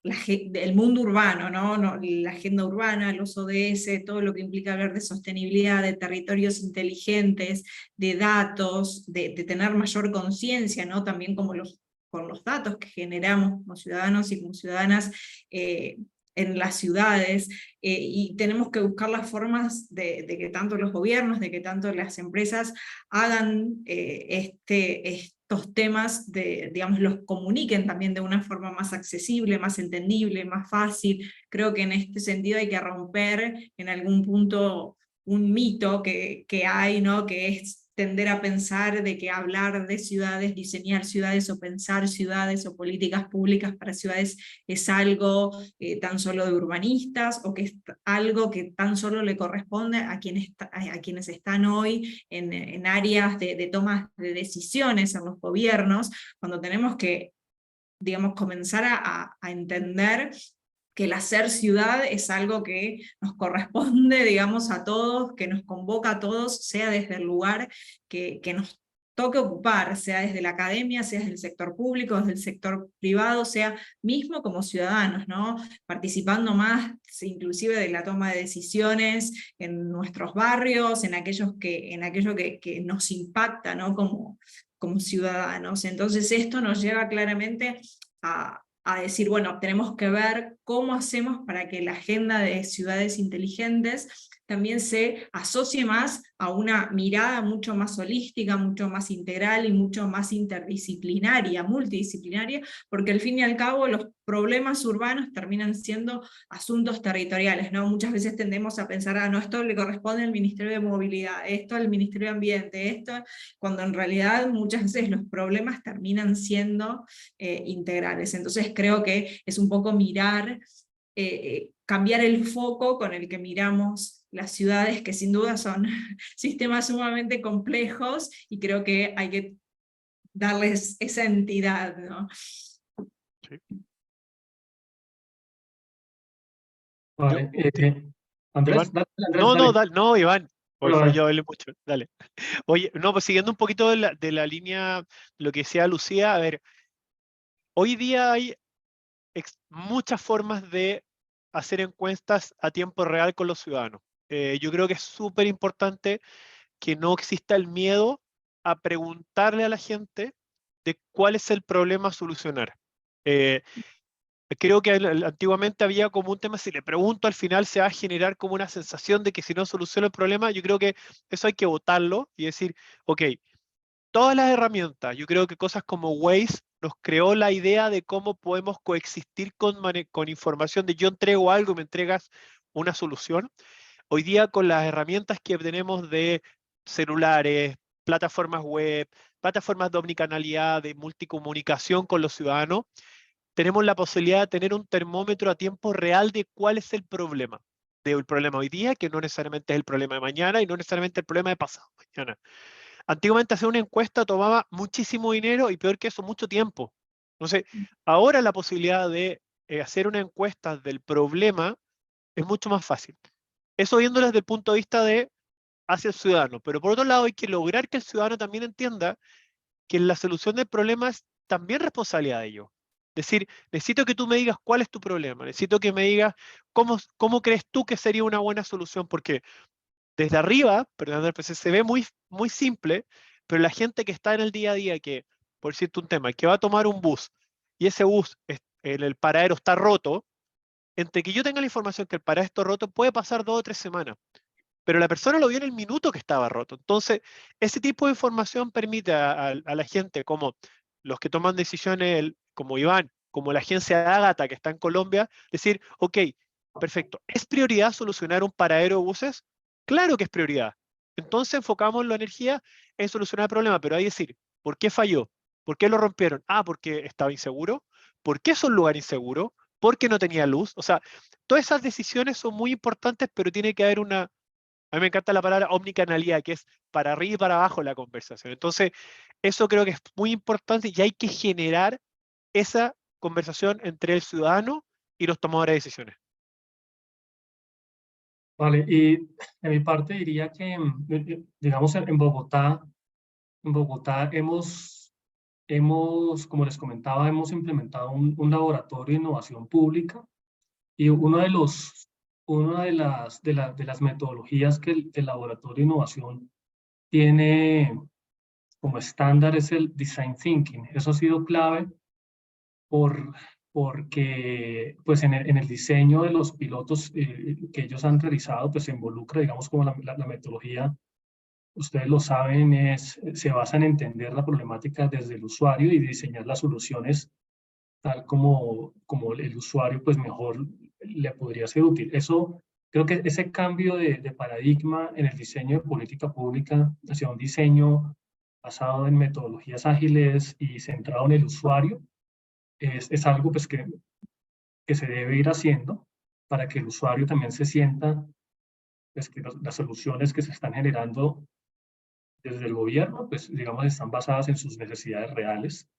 el mundo urbano, ¿no? La agenda urbana, los ODS, todo lo que implica hablar de sostenibilidad, de territorios inteligentes, de datos, de tener mayor conciencia, ¿no? También con los datos que generamos como ciudadanos y como ciudadanas en las ciudades, y tenemos que buscar las formas de que tanto los gobiernos, de que tanto las empresas hagan estos temas, digamos, los comuniquen también de una forma más accesible, más entendible, más fácil. Creo que en este sentido hay que romper en algún punto un mito que hay, ¿no? Que es tender a pensar de que hablar de ciudades, diseñar ciudades o pensar ciudades o políticas públicas para ciudades es algo tan solo de urbanistas, o que es algo que tan solo le corresponde a quienes están hoy en áreas de toma de decisiones en los gobiernos, cuando tenemos que, digamos, comenzar a entender que el hacer ciudad es algo que nos corresponde, digamos, a todos, que nos convoca a todos, sea desde el lugar que nos toque ocupar, sea desde la academia, sea desde el sector público, desde el sector privado, sea mismo como ciudadanos, ¿no? Participando más inclusive de la toma de decisiones en nuestros barrios, en aquello que nos impacta, ¿no? Como ciudadanos. Entonces esto nos lleva claramente a decir, bueno, tenemos que ver cómo hacemos para que la agenda de ciudades inteligentes también se asocie más a una mirada mucho más holística, mucho más integral y mucho más interdisciplinaria, multidisciplinaria, porque al fin y al cabo los problemas urbanos terminan siendo asuntos territoriales, ¿no? Muchas veces tendemos a pensar, no, esto le corresponde al Ministerio de Movilidad, esto al Ministerio de Ambiente, esto, cuando en realidad muchas veces los problemas terminan siendo integrales. Entonces creo que es un poco mirar, cambiar el foco con el que miramos las ciudades, que sin duda son sistemas sumamente complejos, y creo que hay que darles esa entidad, ¿no? Sí. Vale. Andrés, Iván. Andrés, No, dale. no, Iván. Por favor, Vale. yo hablé mucho. Dale. Oye, no, pues siguiendo un poquito de la línea, lo que decía Lucía, a ver, hoy día hay muchas formas de hacer encuestas a tiempo real con los ciudadanos. Yo creo que es súper importante que no exista el miedo a preguntarle a la gente de cuál es el problema a solucionar. Creo que antiguamente había como un tema, si le pregunto al final se va a generar como una sensación de que si no soluciono el problema. Yo creo que eso hay que votarlo y decir, ok, todas las herramientas, yo creo que cosas como Waze nos creó la idea de cómo podemos coexistir con información de yo entrego algo y me entregas una solución. Hoy día con las herramientas que tenemos de celulares, plataformas web, plataformas de omnicanalidad, de multicomunicación con los ciudadanos, tenemos la posibilidad de tener un termómetro a tiempo real de cuál es el problema. El problema hoy día, que no necesariamente es el problema de mañana y no necesariamente el problema de pasado mañana. Antiguamente hacer una encuesta tomaba muchísimo dinero y peor que eso, mucho tiempo. Entonces, ahora la posibilidad de hacer una encuesta del problema es mucho más fácil. Eso viéndolo desde el punto de vista de hacia el ciudadano. Pero por otro lado hay que lograr que el ciudadano también entienda que la solución del problema es también responsabilidad de ellos. Es decir, necesito que tú me digas cuál es tu problema, necesito que me digas cómo crees tú que sería una buena solución, porque desde arriba, perdón, se ve muy, muy simple, pero la gente que está en el día a día, que, por decirte un tema, que va a tomar un bus y ese bus, el paradero está roto, entre que yo tenga la información que el paradero está roto, puede pasar 2 o 3 semanas. Pero la persona lo vio en el minuto que estaba roto. Entonces, ese tipo de información permite a la gente, como los que toman decisiones, como Iván, como la agencia Ágata que está en Colombia, decir, ok, perfecto, ¿es prioridad solucionar un paradero de buses? Claro que es prioridad. Entonces enfocamos la energía en solucionar el problema, pero hay que decir, ¿por qué falló? ¿Por qué lo rompieron? Ah, porque estaba inseguro. ¿Por qué es un lugar inseguro? ¿Porque no tenía luz? O sea, todas esas decisiones son muy importantes, pero tiene que haber una... A mí me encanta la palabra omnicanalidad, que es para arriba y para abajo la conversación. Entonces, eso creo que es muy importante y hay que generar esa conversación entre el ciudadano y los tomadores de decisiones. Vale, y de mi parte diría que, digamos, en Bogotá como les comentaba, hemos implementado un laboratorio de innovación pública y una de las metodologías que el laboratorio de innovación tiene como estándar es el design thinking. Eso ha sido clave por, porque pues en el diseño de los pilotos que ellos han realizado, pues se involucra, digamos, como la metodología, ustedes lo saben, se basa en entender la problemática desde el usuario y diseñar las soluciones tal como el usuario pues mejor le podría ser útil. Eso, creo que ese cambio de paradigma en el diseño de política pública hacia un diseño basado en metodologías ágiles y centrado en el usuario, es algo pues que se debe ir haciendo para que el usuario también se sienta pues, que las soluciones que se están generando desde el gobierno, pues digamos, están basadas en sus necesidades reales.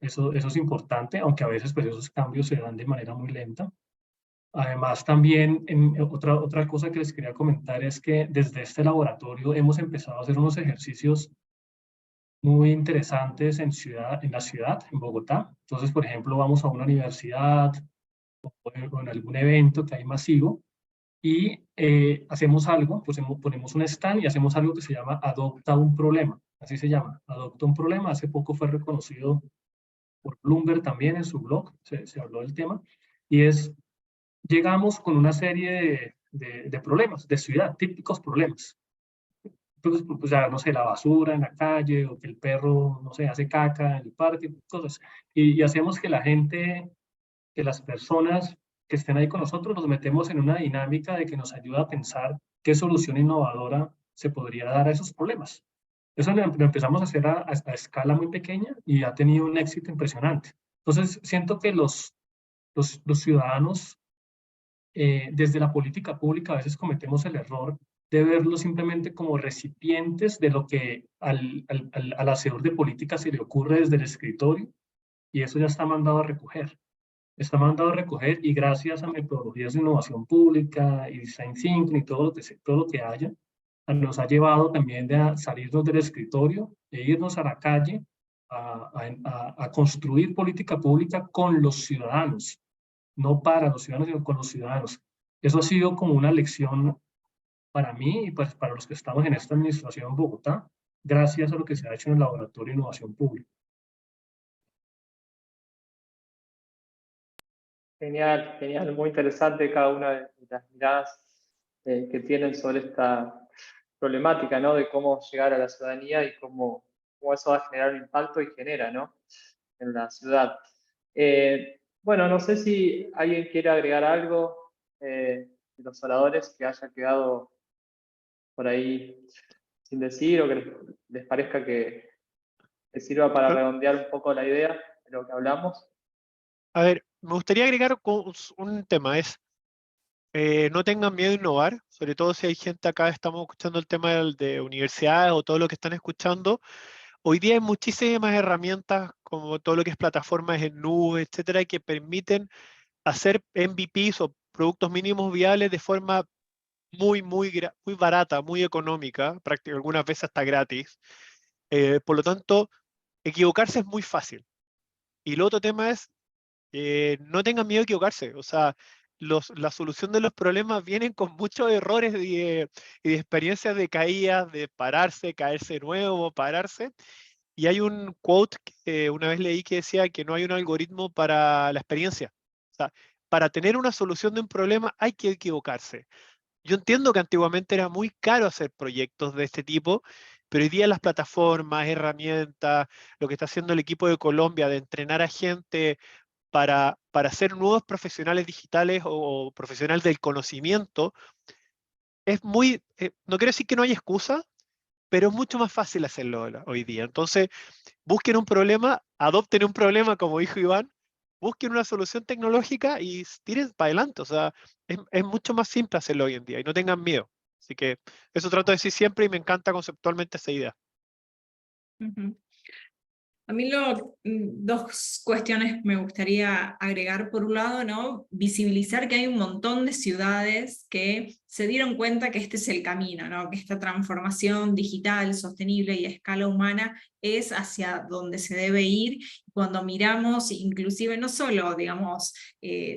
Eso es importante, aunque a veces pues esos cambios se dan de manera muy lenta. Además, también otra cosa que les quería comentar es que desde este laboratorio hemos empezado a hacer unos ejercicios muy interesantes en la ciudad, en Bogotá. Entonces, por ejemplo, vamos a una universidad o en algún evento que hay masivo y hacemos algo, pues ponemos un stand y hacemos algo que se llama Adopta un Problema. Así se llama, Adopta un Problema. Hace poco fue reconocido por Bloomberg también en su blog, se habló del tema, y llegamos con una serie de problemas de ciudad, típicos problemas. Entonces, pues ya, no sé, la basura en la calle, o que el perro, no sé, hace caca en el parque, cosas. Y hacemos que la gente, que las personas que estén ahí con nosotros, nos metemos en una dinámica de que nos ayuda a pensar qué solución innovadora se podría dar a esos problemas. Eso lo empezamos a hacer a escala muy pequeña y ha tenido un éxito impresionante. Entonces, siento que los ciudadanos, desde la política pública, a veces cometemos el error de verlo simplemente como recipientes de lo que al hacedor de política se le ocurre desde el escritorio, y eso ya está mandado a recoger. Está mandado a recoger y gracias a metodologías de innovación pública y design thinking y todo lo que haya, nos ha llevado también de salirnos del escritorio e irnos a la calle a construir política pública con los ciudadanos, no para los ciudadanos, sino con los ciudadanos. Eso ha sido como una lección para mí y pues para los que estamos en esta administración en Bogotá, gracias a lo que se ha hecho en el Laboratorio de Innovación Pública. Genial, genial, muy interesante cada una de las miradas que tienen sobre esta problemática, ¿no? De cómo llegar a la ciudadanía y cómo eso va a generar un impacto y genera, ¿no? En la ciudad. Bueno, no sé si alguien quiere agregar algo de los oradores que haya quedado por ahí sin decir o que les parezca que sirva para redondear un poco la idea de lo que hablamos. A ver, me gustaría agregar un tema, no tengan miedo de innovar, sobre todo si hay gente acá, estamos escuchando el tema de universidades o todo lo que están escuchando. Hoy día hay muchísimas herramientas como todo lo que es plataformas en nube, etcétera, que permiten hacer MVPs o productos mínimos viables de forma muy barata, muy económica, prácticamente algunas veces hasta gratis. Por lo tanto, equivocarse es muy fácil. Y el otro tema es, no tengan miedo a equivocarse. O sea, la solución de los problemas vienen con muchos errores y de experiencias de caídas, de pararse, caerse de nuevo, pararse. Y hay un quote que una vez leí que decía que no hay un algoritmo para la experiencia. O sea, para tener una solución de un problema hay que equivocarse. Yo entiendo que antiguamente era muy caro hacer proyectos de este tipo, pero hoy día las plataformas, herramientas, lo que está haciendo el equipo de Colombia de entrenar a gente para ser nuevos profesionales digitales o profesionales del conocimiento, es no quiero decir que no hay excusa, pero es mucho más fácil hacerlo hoy día. Entonces, busquen un problema, adopten un problema, como dijo Iván, busquen una solución tecnológica y tiren para adelante. O sea, es mucho más simple hacerlo hoy en día y no tengan miedo. Así que eso trato de decir siempre y me encanta conceptualmente esa idea. Ujú. A mí dos cuestiones me gustaría agregar. Por un lado, ¿no? Visibilizar que hay un montón de ciudades que se dieron cuenta que este es el camino, ¿no? Que esta transformación digital, sostenible y a escala humana es hacia donde se debe ir. Cuando miramos, inclusive no solo, digamos,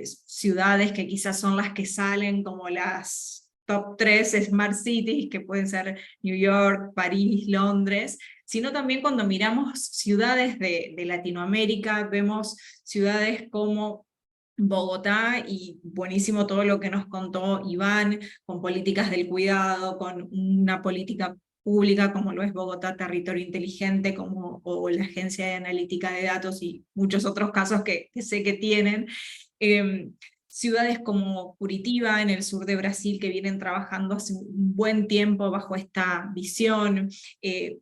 ciudades que quizás son las que salen como las top 3 Smart Cities, que pueden ser New York, París, Londres, sino también cuando miramos ciudades de Latinoamérica, vemos ciudades como Bogotá, y buenísimo todo lo que nos contó Iván, con políticas del cuidado, con una política pública como lo es Bogotá Territorio Inteligente, o la Agencia de Analítica de Datos y muchos otros casos que sé que tienen. Ciudades como Curitiba, en el sur de Brasil, que vienen trabajando hace un buen tiempo bajo esta visión.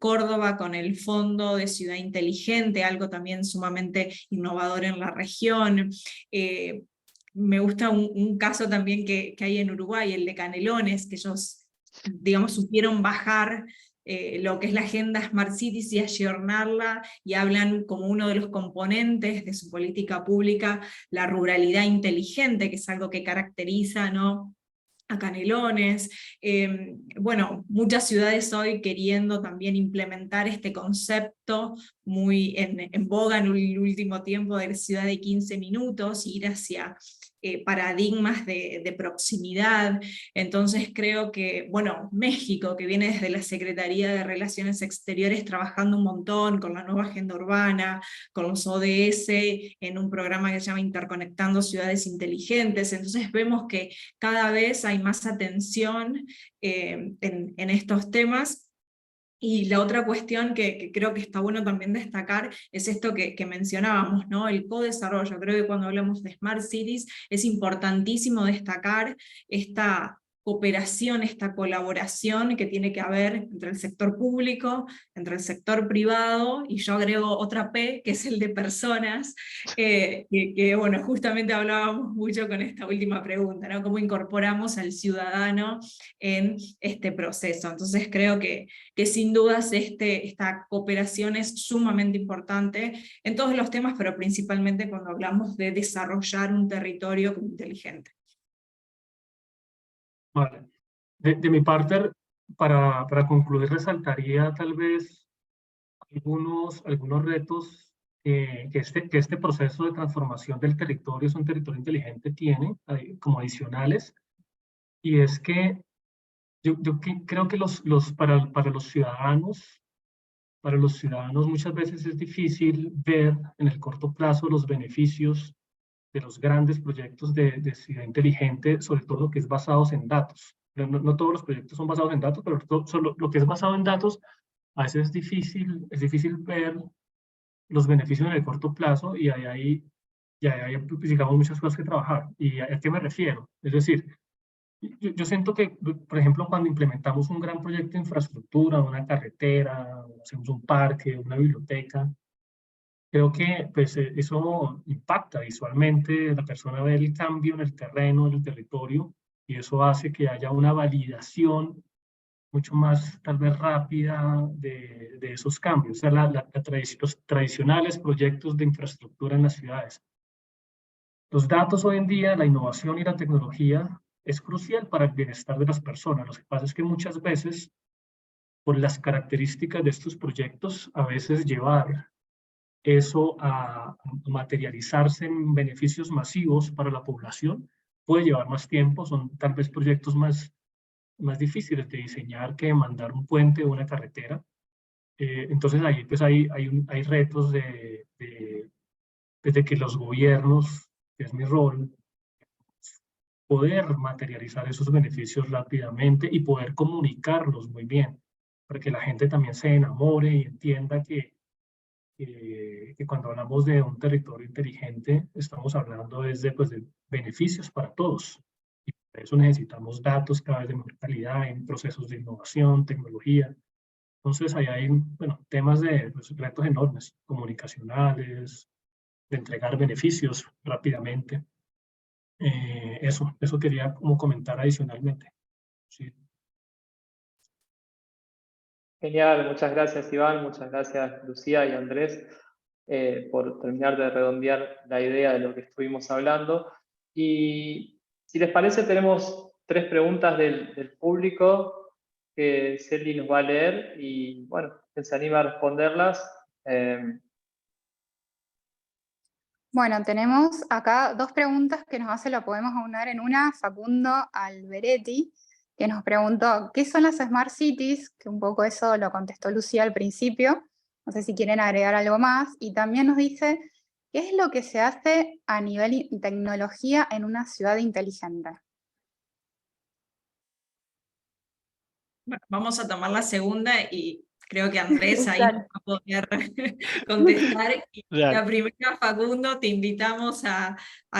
Córdoba con el Fondo de Ciudad Inteligente, algo también sumamente innovador en la región. Me gusta un caso también que hay en Uruguay, el de Canelones, que ellos, digamos, supieron bajar lo que es la agenda Smart Cities y ayornarla, y hablan como uno de los componentes de su política pública la ruralidad inteligente, que es algo que caracteriza, ¿no?, a Canelones. Bueno, muchas ciudades hoy queriendo también implementar este concepto muy en boga en el último tiempo de la ciudad de 15 minutos, ir hacia paradigmas de proximidad. Entonces creo que, bueno, México, que viene desde la Secretaría de Relaciones Exteriores trabajando un montón con la nueva agenda urbana, con los ODS, en un programa que se llama Interconectando Ciudades Inteligentes. Entonces vemos que cada vez hay más atención en estos temas. Y la otra cuestión que creo que está bueno también destacar es esto que mencionábamos, ¿no? El co-desarrollo. Creo que cuando hablamos de Smart Cities es importantísimo destacar esta cooperación, esta colaboración que tiene que haber entre el sector público, entre el sector privado, y yo agrego otra P, que es el de personas, bueno, justamente hablábamos mucho con esta última pregunta, ¿no? ¿Cómo incorporamos al ciudadano en este proceso? Entonces creo que sin dudas esta cooperación es sumamente importante en todos los temas, pero principalmente cuando hablamos de desarrollar un territorio inteligente. Vale. De mi parte, para concluir, resaltaría tal vez algunos retos que este proceso de transformación del territorio, es un territorio inteligente, tiene como adicionales, y es que yo creo que para los ciudadanos muchas veces es difícil ver en el corto plazo los beneficios de los grandes proyectos de ciudad inteligente, sobre todo lo que es basados en datos. No todos los proyectos son basados en datos, pero solo lo que es basado en datos a veces es difícil ver los beneficios en el corto plazo, y hay, digamos, muchas cosas que trabajar. ¿Y a qué me refiero? Es decir, yo siento que, por ejemplo, cuando implementamos un gran proyecto de infraestructura, una carretera, hacemos un parque, una biblioteca, creo que pues, eso impacta visualmente, la persona ve el cambio en el terreno, en el territorio, y eso hace que haya una validación mucho más tal vez rápida de esos cambios, o sea, los tradicionales proyectos de infraestructura en las ciudades. Los datos hoy en día, la innovación y la tecnología es crucial para el bienestar de las personas. Lo que pasa es que muchas veces, por las características de estos proyectos, a veces llevar eso a materializarse en beneficios masivos para la población puede llevar más tiempo, son tal vez proyectos más difíciles de diseñar que mandar un puente o una carretera. Entonces ahí pues hay retos desde que los gobiernos, que es mi rol, poder materializar esos beneficios rápidamente y poder comunicarlos muy bien, para que la gente también se enamore y entienda que cuando hablamos de un territorio inteligente, estamos hablando pues, de beneficios para todos. Y por eso necesitamos datos cada vez de mejor calidad en procesos de innovación, tecnología. Entonces, ahí hay bueno, temas de pues, retos enormes, comunicacionales, de entregar beneficios rápidamente. Eso quería como comentar adicionalmente. Sí. Genial, muchas gracias Iván, muchas gracias Lucía y Andrés por terminar de redondear la idea de lo que estuvimos hablando. Y si les parece, tenemos 3 preguntas del público que Celi nos va a leer y bueno, quien se anima a responderlas. Bueno, tenemos acá 2 preguntas que nos hace, la podemos aunar en una, Facundo Alberetti, que nos preguntó, ¿qué son las Smart Cities? Que un poco eso lo contestó Lucía al principio, no sé si quieren agregar algo más, y también nos dice, ¿qué es lo que se hace a nivel tecnología en una ciudad inteligente? Bueno, vamos a tomar la segunda y creo que Andrés ahí Dale. nos va a poder contestar. Y Dale. la primera, Facundo, te invitamos a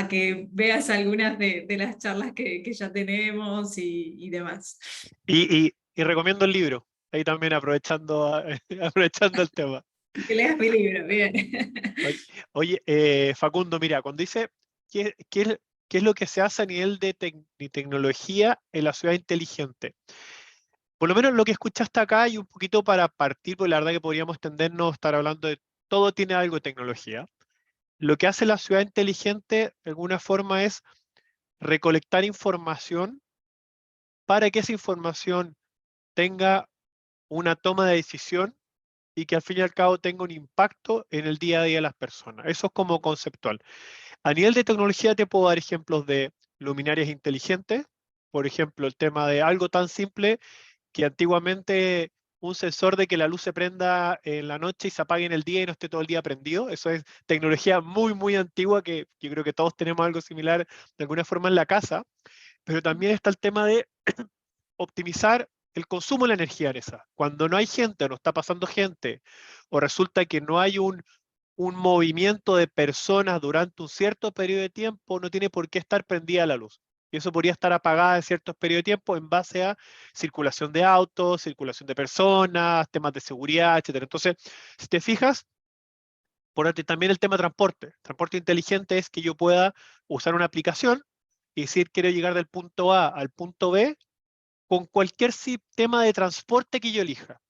que veas algunas de las charlas que ya tenemos y demás. Y recomiendo el libro, ahí también aprovechando, aprovechando el tema. Que leas mi libro, bien. Oye, Facundo, mira, cuando dice qué es lo que se hace a nivel de tecnología en la ciudad inteligente. Por lo menos lo que escuchaste acá y un poquito para partir, porque la verdad que podríamos extendernos, estar hablando de todo tiene algo de tecnología. Lo que hace la ciudad inteligente, de alguna forma, es recolectar información para que esa información tenga una toma de decisión y que al fin y al cabo tenga un impacto en el día a día de las personas. Eso es como conceptual. A nivel de tecnología te puedo dar ejemplos de luminarias inteligentes, por ejemplo, el tema de algo tan simple que antiguamente un sensor de que la luz se prenda en la noche y se apague en el día y no esté todo el día prendido. Eso es tecnología muy, muy antigua que yo creo que todos tenemos algo similar de alguna forma en la casa, pero también está el tema de optimizar el consumo de la energía en esa. Cuando no hay gente, no está pasando gente, o resulta que no hay un movimiento de personas durante un cierto periodo de tiempo, no tiene por qué estar prendida la luz. Y eso podría estar apagada en ciertos periodos de tiempo en base a circulación de autos, circulación de personas, temas de seguridad, etc. Entonces, si te fijas, también el tema de transporte. Transporte inteligente es que yo pueda usar una aplicación y decir, quiero llegar del punto A al punto B con cualquier sistema de transporte que yo elija,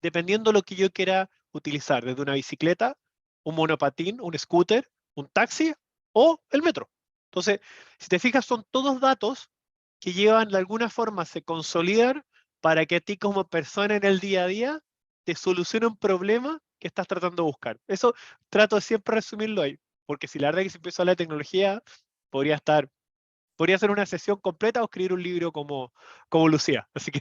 dependiendo de lo que yo quiera utilizar, desde una bicicleta, un monopatín, un scooter, un taxi o el metro. Entonces, si te fijas, son todos datos que llevan de alguna forma, se consolidan para que a ti como persona en el día a día te solucione un problema que estás tratando de buscar. Eso trato de siempre resumirlo ahí, porque si la verdad es que si empiezo a hablar de tecnología, podría hacer una sesión completa o escribir un libro como Lucía. Así que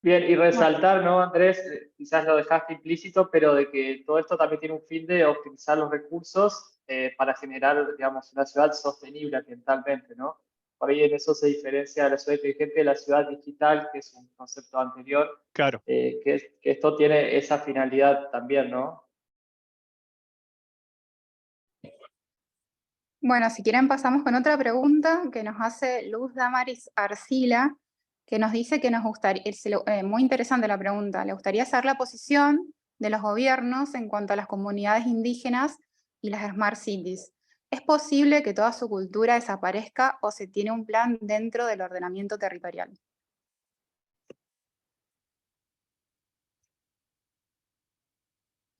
Bien, y resaltar, ¿no, Andrés? Quizás lo dejaste implícito, pero de que todo esto también tiene un fin de optimizar los recursos para generar, digamos, una ciudad sostenible ambientalmente, ¿no? Por ahí en eso se diferencia la ciudad inteligente de la ciudad digital, que es un concepto anterior, claro. que esto tiene esa finalidad también, ¿no? Bueno, si quieren pasamos con otra pregunta que nos hace Luz Damaris Arcila, que nos dice que nos gustaría, muy interesante la pregunta, le gustaría saber la posición de los gobiernos en cuanto a las comunidades indígenas y las Smart Cities. ¿Es posible que toda su cultura desaparezca o se tiene un plan dentro del ordenamiento territorial?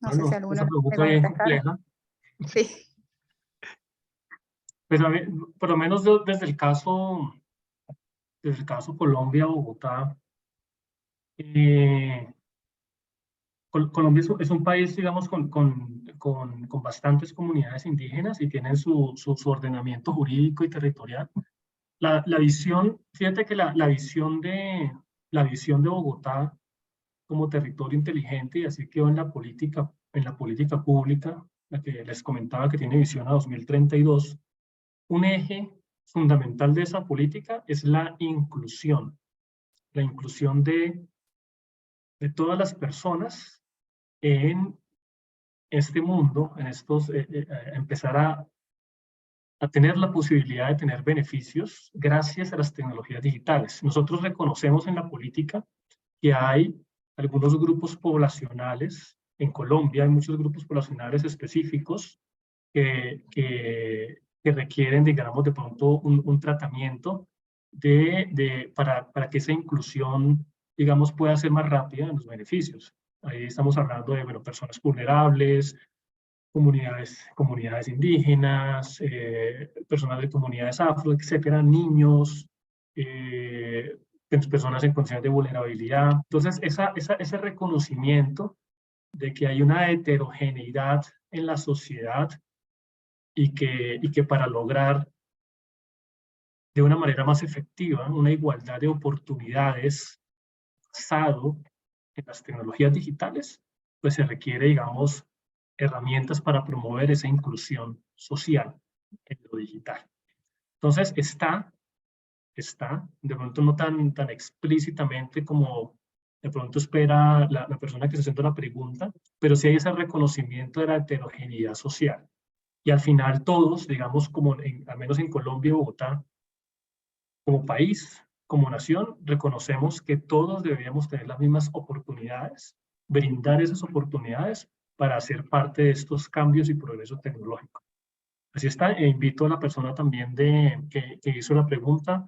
No sé si Bueno, alguno esa quiere pregunta es bien contestar. compleja. Sí. Pues a ver, por lo menos desde el caso Colombia, Bogotá, eh, Colombia es un país, digamos, con bastantes comunidades indígenas y tienen su ordenamiento jurídico y territorial. La visión, fíjate que la visión de Bogotá como territorio inteligente, y así quedó en la política pública, la que les comentaba que tiene visión a 2032, un eje fundamental de esa política es la inclusión de todas las personas en este mundo, empezar a tener la posibilidad de tener beneficios gracias a las tecnologías digitales. Nosotros reconocemos en la política que hay algunos grupos poblacionales, en Colombia hay muchos grupos poblacionales específicos que requieren, digamos, de pronto un tratamiento para que esa inclusión, digamos, pueda ser más rápida en los beneficios. Ahí estamos hablando de, bueno, personas vulnerables, comunidades indígenas, personas de comunidades afro, etcétera, niños, personas en condiciones de vulnerabilidad. Entonces, ese reconocimiento de que hay una heterogeneidad en la sociedad y que para lograr de una manera más efectiva una igualdad de oportunidades basado en las tecnologías digitales, pues se requiere, digamos, herramientas para promover esa inclusión social en lo digital. Entonces, de pronto no tan explícitamente como de pronto espera la persona que se haciendo la pregunta, pero sí hay ese reconocimiento de la heterogeneidad social. Y al final todos, digamos, al menos en Colombia y Bogotá, como país, como nación, reconocemos que todos deberíamos tener las mismas oportunidades, brindar esas oportunidades para hacer parte de estos cambios y progreso tecnológico. Así está, e invito a la persona también que hizo la pregunta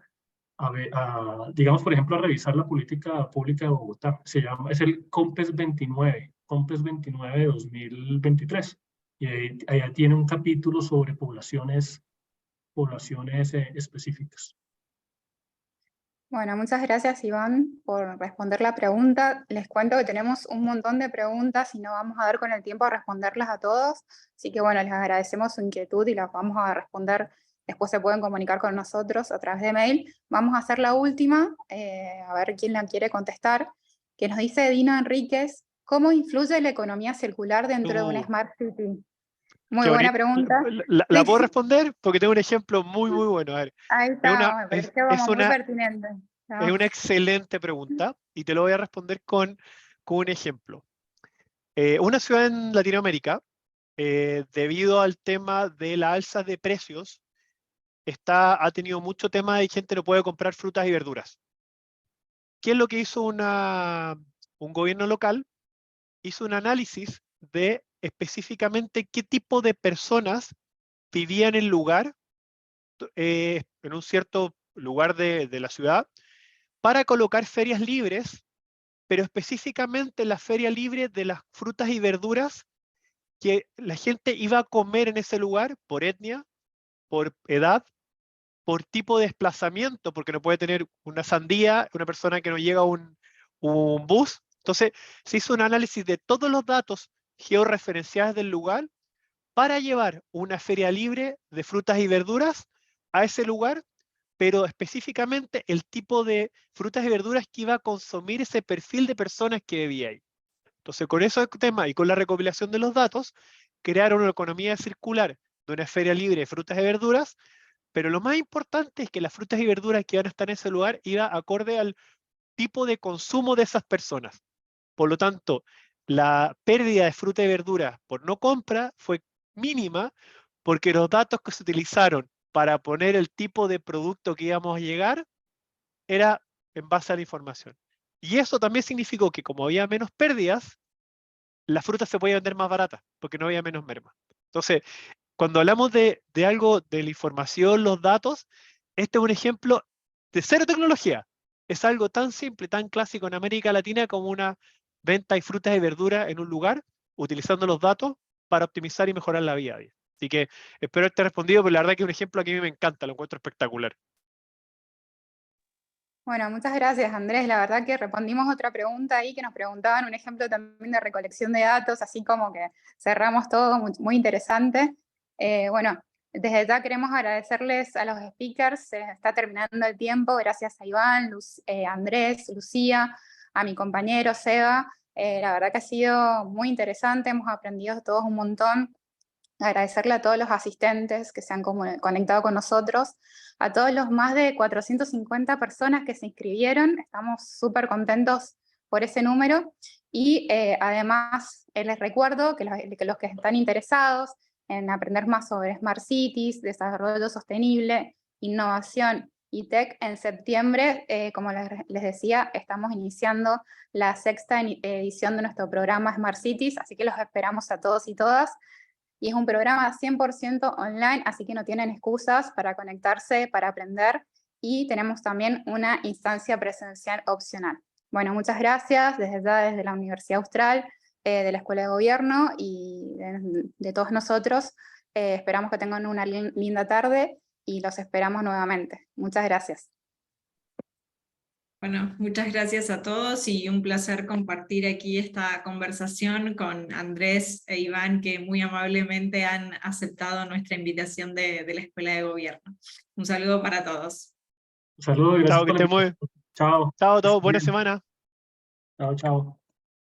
digamos, por ejemplo, a revisar la política pública de Bogotá. Es el COMPES 29, COMPES 29 de 2023. Y ahí tiene un capítulo sobre poblaciones específicas. Bueno, muchas gracias, Iván, por responder la pregunta. Les cuento que tenemos un montón de preguntas y no vamos a dar con el tiempo a responderlas a todos. Así que bueno, les agradecemos su inquietud y las vamos a responder. Después se pueden comunicar con nosotros a través de mail. Vamos a hacer la última, a ver quién la quiere contestar, que nos dice Dina Enríquez: ¿cómo influye la economía circular dentro de una Smart City? Muy buena pregunta. ¿La puedo responder? Porque tengo un ejemplo muy bueno. A ver, Ahí está, me pareció como muy pertinente. Es una excelente pregunta y te lo voy a responder con un ejemplo. Una ciudad en Latinoamérica, debido al tema de la alza de precios, ha tenido mucho tema de gente no puede comprar frutas y verduras. ¿Qué es lo que hizo un gobierno local? Hizo un análisis de específicamente qué tipo de personas vivían en el lugar, en un cierto lugar de la ciudad, para colocar ferias libres, pero específicamente la feria libre de las frutas y verduras que la gente iba a comer en ese lugar por etnia, por edad, por tipo de desplazamiento, porque no puede tener una sandía, una persona que no llega a un bus. Entonces, se hizo un análisis de todos los datos georreferenciados del lugar para llevar una feria libre de frutas y verduras a ese lugar, pero específicamente el tipo de frutas y verduras que iba a consumir ese perfil de personas que vivía ahí. Entonces, con esos temas y con la recopilación de los datos, crearon una economía circular de una feria libre de frutas y verduras, pero lo más importante es que las frutas y verduras que van a estar en ese lugar iban acorde al tipo de consumo de esas personas. Por lo tanto, la pérdida de fruta y verdura por no compra fue mínima, porque los datos que se utilizaron para poner el tipo de producto que íbamos a llegar era en base a la información. Y eso también significó que como había menos pérdidas, la fruta se podía vender más barata, porque no había menos merma. Entonces, cuando hablamos de algo, de la información, los datos, este es un ejemplo de cero tecnología. Es algo tan simple, tan clásico en América Latina como una venta de frutas y verduras en un lugar, utilizando los datos para optimizar y mejorar la vida. Así que espero haberte respondido, pero la verdad que es un ejemplo que a mí me encanta, lo encuentro espectacular. Bueno, muchas gracias, Andrés. La verdad que respondimos otra pregunta ahí que nos preguntaban, un ejemplo también de recolección de datos, así como que cerramos todo, muy interesante. Bueno, desde ya queremos agradecerles a los speakers, se está terminando el tiempo, gracias a Iván, Andrés, Lucía, a mi compañero Seba. La verdad que ha sido muy interesante, hemos aprendido todos un montón. Agradecerle a todos los asistentes que se han conectado con nosotros, a todos los más de 450 personas que se inscribieron, estamos súper contentos por ese número, y además les recuerdo que los que están interesados en aprender más sobre Smart Cities, desarrollo sostenible, innovación y tech, en septiembre, como les decía, estamos iniciando la 6ª edición de nuestro programa Smart Cities, así que los esperamos a todos y todas. Y es un programa 100% online, así que no tienen excusas para conectarse, para aprender, y tenemos también una instancia presencial opcional. Bueno, muchas gracias desde la Universidad Austral, de la Escuela de Gobierno y de todos nosotros. Esperamos que tengan una linda tarde y los esperamos nuevamente. Muchas gracias. Bueno, muchas gracias a todos y un placer compartir aquí esta conversación con Andrés e Iván, que muy amablemente han aceptado nuestra invitación de la Escuela de Gobierno. Un saludo para todos. Un saludo y gracias Chao, que por la estén muy invitación. Chao. Chao a todos, buena Bien. semana. Chao, chao.